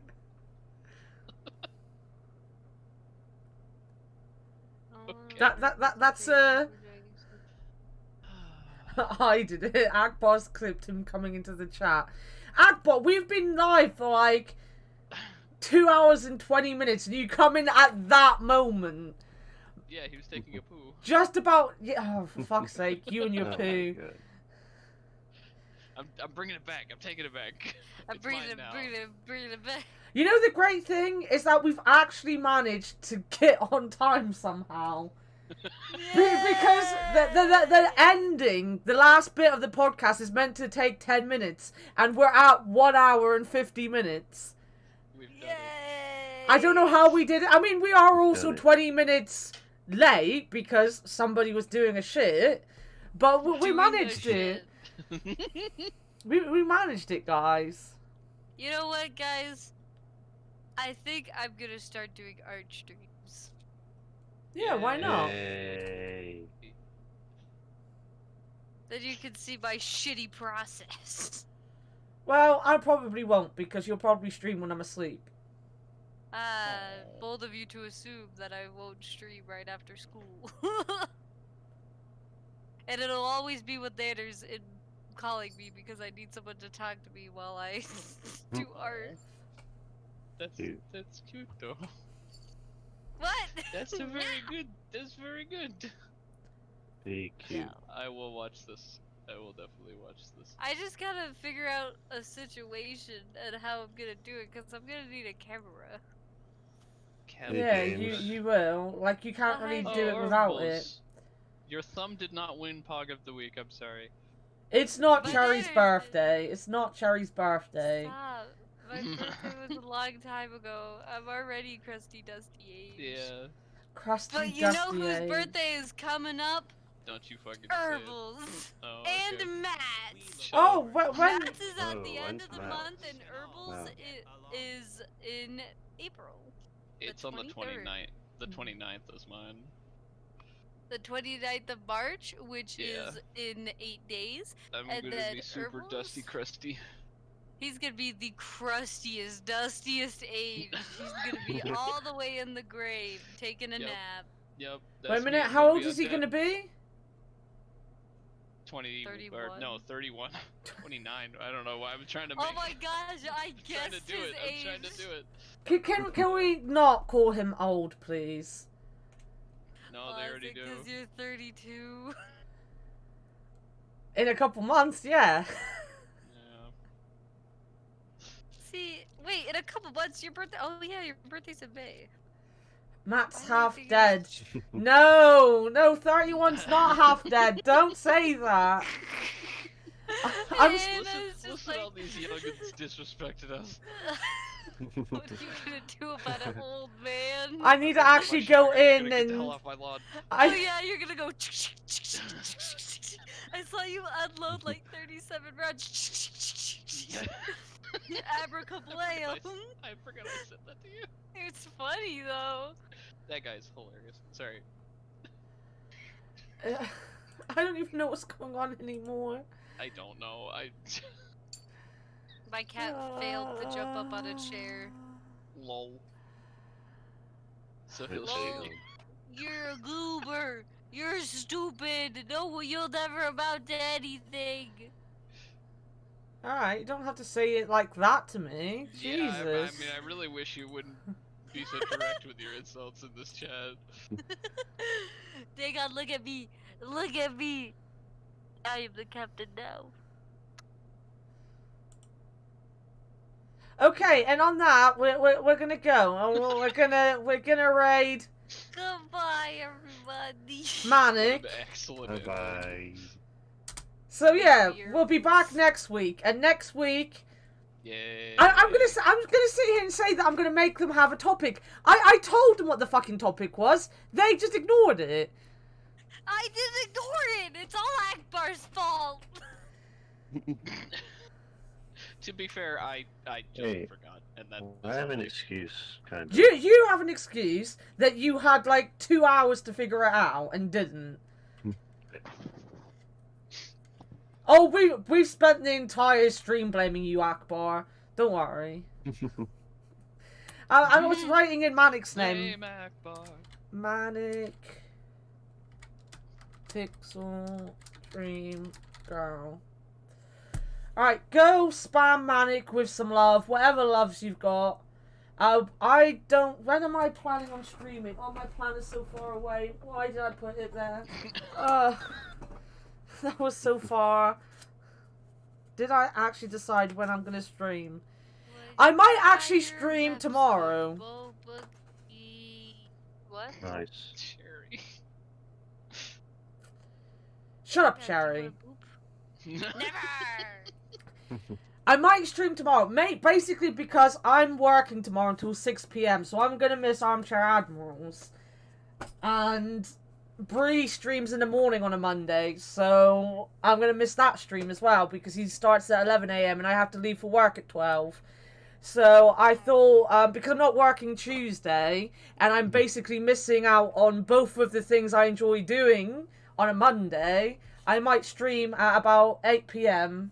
Okay. That's I did it. Akbar's clipped him coming into the chat. Akbar, we've been live for like 2 hours and 20 minutes, and you come in at that moment. Yeah, he was taking a poo. Just about. Yeah, oh, for fuck's sake, you and your Oh my poo. God. I'm bringing it back. I'm taking it back. I'm It's bringing mine it, now. bringing it back. You know the great thing is that we've actually managed to get on time somehow. Because the ending, the last bit of the podcast is meant to take 10 minutes, and we're at 1 hour and 50 minutes. We've done it. I don't know how we did it. I mean, we are also Done it. 20 minutes late because somebody was doing a shit, but we Doing managed a it. shit. We managed it, guys. You know what, guys? I think I'm gonna start doing art streams. Yeah, why not? Yay. Then you can see my shitty process. Well, I probably won't because you'll probably stream when I'm asleep. Bold of you to assume that I won't stream right after school. And it'll always be with Nanners in calling me because I need someone to talk to me while I do art. That's Cute. that's cute though. What? That's a very good. That's very good. Be cute. Yeah. I will watch this. I will definitely watch this. I just gotta figure out a situation and how I'm gonna do it because I'm gonna need a camera. Yeah, games. you will. Like, you can't really do it without it. Your thumb did not win Pog of the Week. I'm sorry. It's not But Cherry's Nanners- birthday. It's not Cherry's birthday. Stop. My birthday was a long time ago. I'm already crusty, dusty age. Yeah. Crusty, But you dusty know whose age. birthday is coming up? Don't you fucking say it. Herbals. Oh, okay. And Matt's. Oh, when? Matt's is at Oh, the end of the when's month, Matt's? and Herbals Wow. is in April. It's on the 23rd. 29th. The 29th is mine. The 29th of March, which Yeah. is in 8 days. I'm And gonna then be super Herbals? dusty crusty. He's gonna be the crustiest, dustiest age. He's gonna be all the way in the grave, taking a Yep. nap. Yep. Wait a minute, how old is he gonna be? 20 or 31. no, 31. 29. I don't know why I'm trying to make Oh my gosh, I I'm trying to guessed do his it. age. I'm trying to do it. Can we not call him old, please? No, they already do. Because you're 32. In a couple months, yeah. Yeah. See, wait, in a couple months, your birthday. Oh yeah, your birthday's in May. Matt's Why am I half thinking- dead. No, 31's not half dead. Don't say that. I'm Man, s- Listen, it's just listen, all like- these youngins disrespected us. What are you gonna do about an old man? I need to My actually shit, go I'm gonna in get the hell and off my lawn. Oh I yeah, you're gonna go. I saw you unload like 37 rounds. Abracablam. I forgot I said that to you. It's funny though. That guy's hilarious. Sorry. I don't even know what's going on anymore. I don't know. My cat failed to jump up on a chair. Lol. So Good Lol. signal. You're a goober. You're stupid. No, you'll never amount to anything. Alright, you don't have to say it like that to me. yeah, Jesus. I mean, I really wish you wouldn't be so direct with your insults in this chat. Dang on, look at me. Look at me. I am the captain now. Okay, and on that, we're gonna go. We're gonna raid Goodbye, everybody. Manic. Excellent. Bye bye. So yeah, Weird. we'll be back next week, and next week Yay. I'm gonna sit here and say that I'm gonna make them have a topic. I told them what the fucking topic was. They just ignored it. I didn't ignore it. It's all Akbar's fault. To be fair, I just Hey, forgot, and that. I have an excuse, kind of. You have an excuse that you had like 2 hours to figure it out and didn't. Oh, we've spent the entire stream blaming you, Akbar. Don't worry. I was writing in Manic's name. Blame Akbar. Manic Pixel Dream Girl. Alright, go spam Manic with some love. Whatever loves you've got. I don't... When am I planning on streaming? Oh, my plan is so far away. Why did I put it there? That was so far. Did I actually decide when I'm going to stream? I might actually stream tomorrow. What? Nice. Cherry. Shut up, Cherry. Never! I might stream tomorrow, mate, basically because I'm working tomorrow until 6 PM, so I'm gonna miss Armchair Admirals. And Bree streams in the morning on a Monday, so I'm gonna miss that stream as well, because he starts at 11 AM and I have to leave for work at 12. So I thought, because I'm not working Tuesday, and I'm basically missing out on both of the things I enjoy doing on a Monday, I might stream at about 8 PM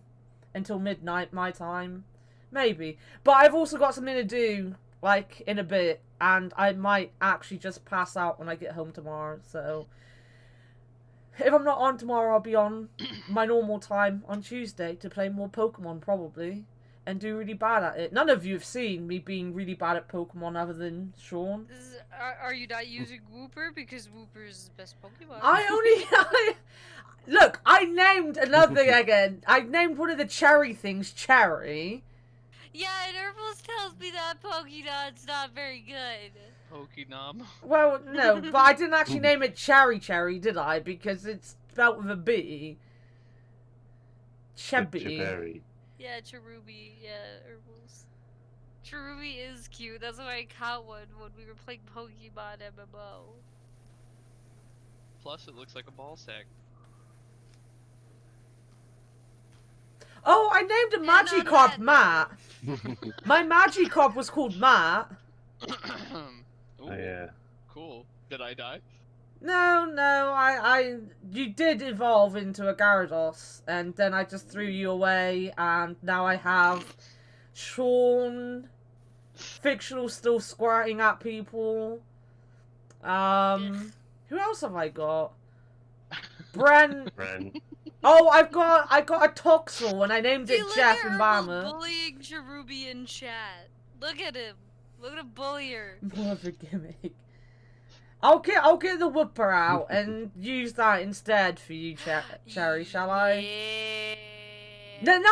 until midnight my time. Maybe. But I've also got something to do, like, in a bit, and I might actually just pass out when I get home tomorrow, so... If I'm not on tomorrow, I'll be on my normal time on Tuesday to play more Pokemon, probably. And do really bad at it. None of you have seen me being really bad at Pokemon other than Sean. Are you not using Wooper? Because Wooper is the best Pokemon. Look, I named another thing again. I named one of the cherry things Cherry. Yeah, and Herbals tells me that Pokémon's not very good. Pokénom. Well, no, but I didn't actually name it Cherry, did I? Because it's spelled with a B. Chebby. Yeah, Cherubi. Yeah, Herbals. Cherubi is cute. That's why I caught one when we were playing Pokemon MMO. Plus, it looks like a ball sack. Oh, I named a Magikarp Matt. My Magikarp was called Matt. Ooh, Oh, yeah. Cool. Did I die? No, you did evolve into a Gyarados, and then I just threw you away, and now I have Sean, fictional still squirting at people. Who else have I got? Brent. Oh, I got a Toxel, and I named it Jeff and Bama. Bullying Cherubi in chat. Look at him. Look at him bully her. More of a gimmick. I'll get the whooper out and use that instead for you, Cherry, shall I? Yeah. Now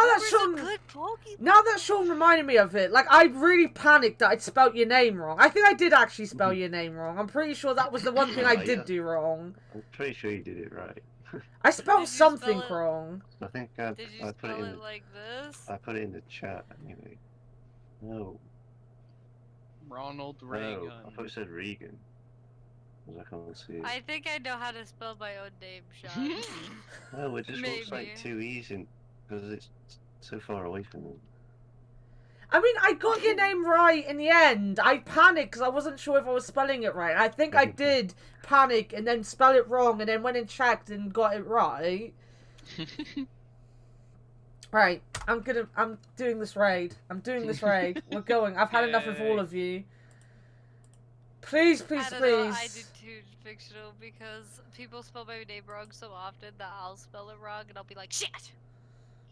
that Sean reminded me of it, like, I really panicked that I'd spelt your name wrong. I think I did actually spell your name wrong. I'm pretty sure that was the one thing I did do wrong. I'm pretty sure you did it right. I spelled something wrong. I think Did you I put spell it it like this? I put it in the chat anyway. No. Ronald No, Reagan. I thought it said Regan. I can't see it. I think I know how to spell my own name, Sean. No, it just looks like Maybe. too easy because it's so far away from them. I mean, I got your name right in the end. I panicked because I wasn't sure if I was spelling it right. I think I did panic and then spell it wrong and then went and checked and got it right. Right, I'm doing this raid. We're going. I've had enough of all of you. Please, please, I don't please. know, I do too, fictional, because people spell my name wrong so often that I'll spell it wrong and I'll be like, shit!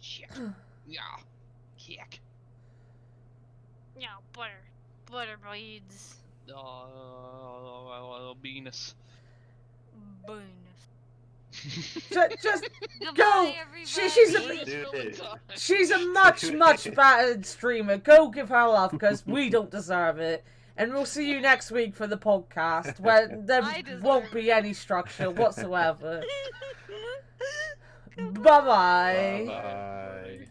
Shit. Yeah. Kick. Yeah, butter beans. Venus. Just Goodbye, go. everybody. She's a much better streamer. Go give her love because we don't deserve it. And we'll see you next week for the podcast where there won't be any structure whatsoever. Bye-bye. Bye.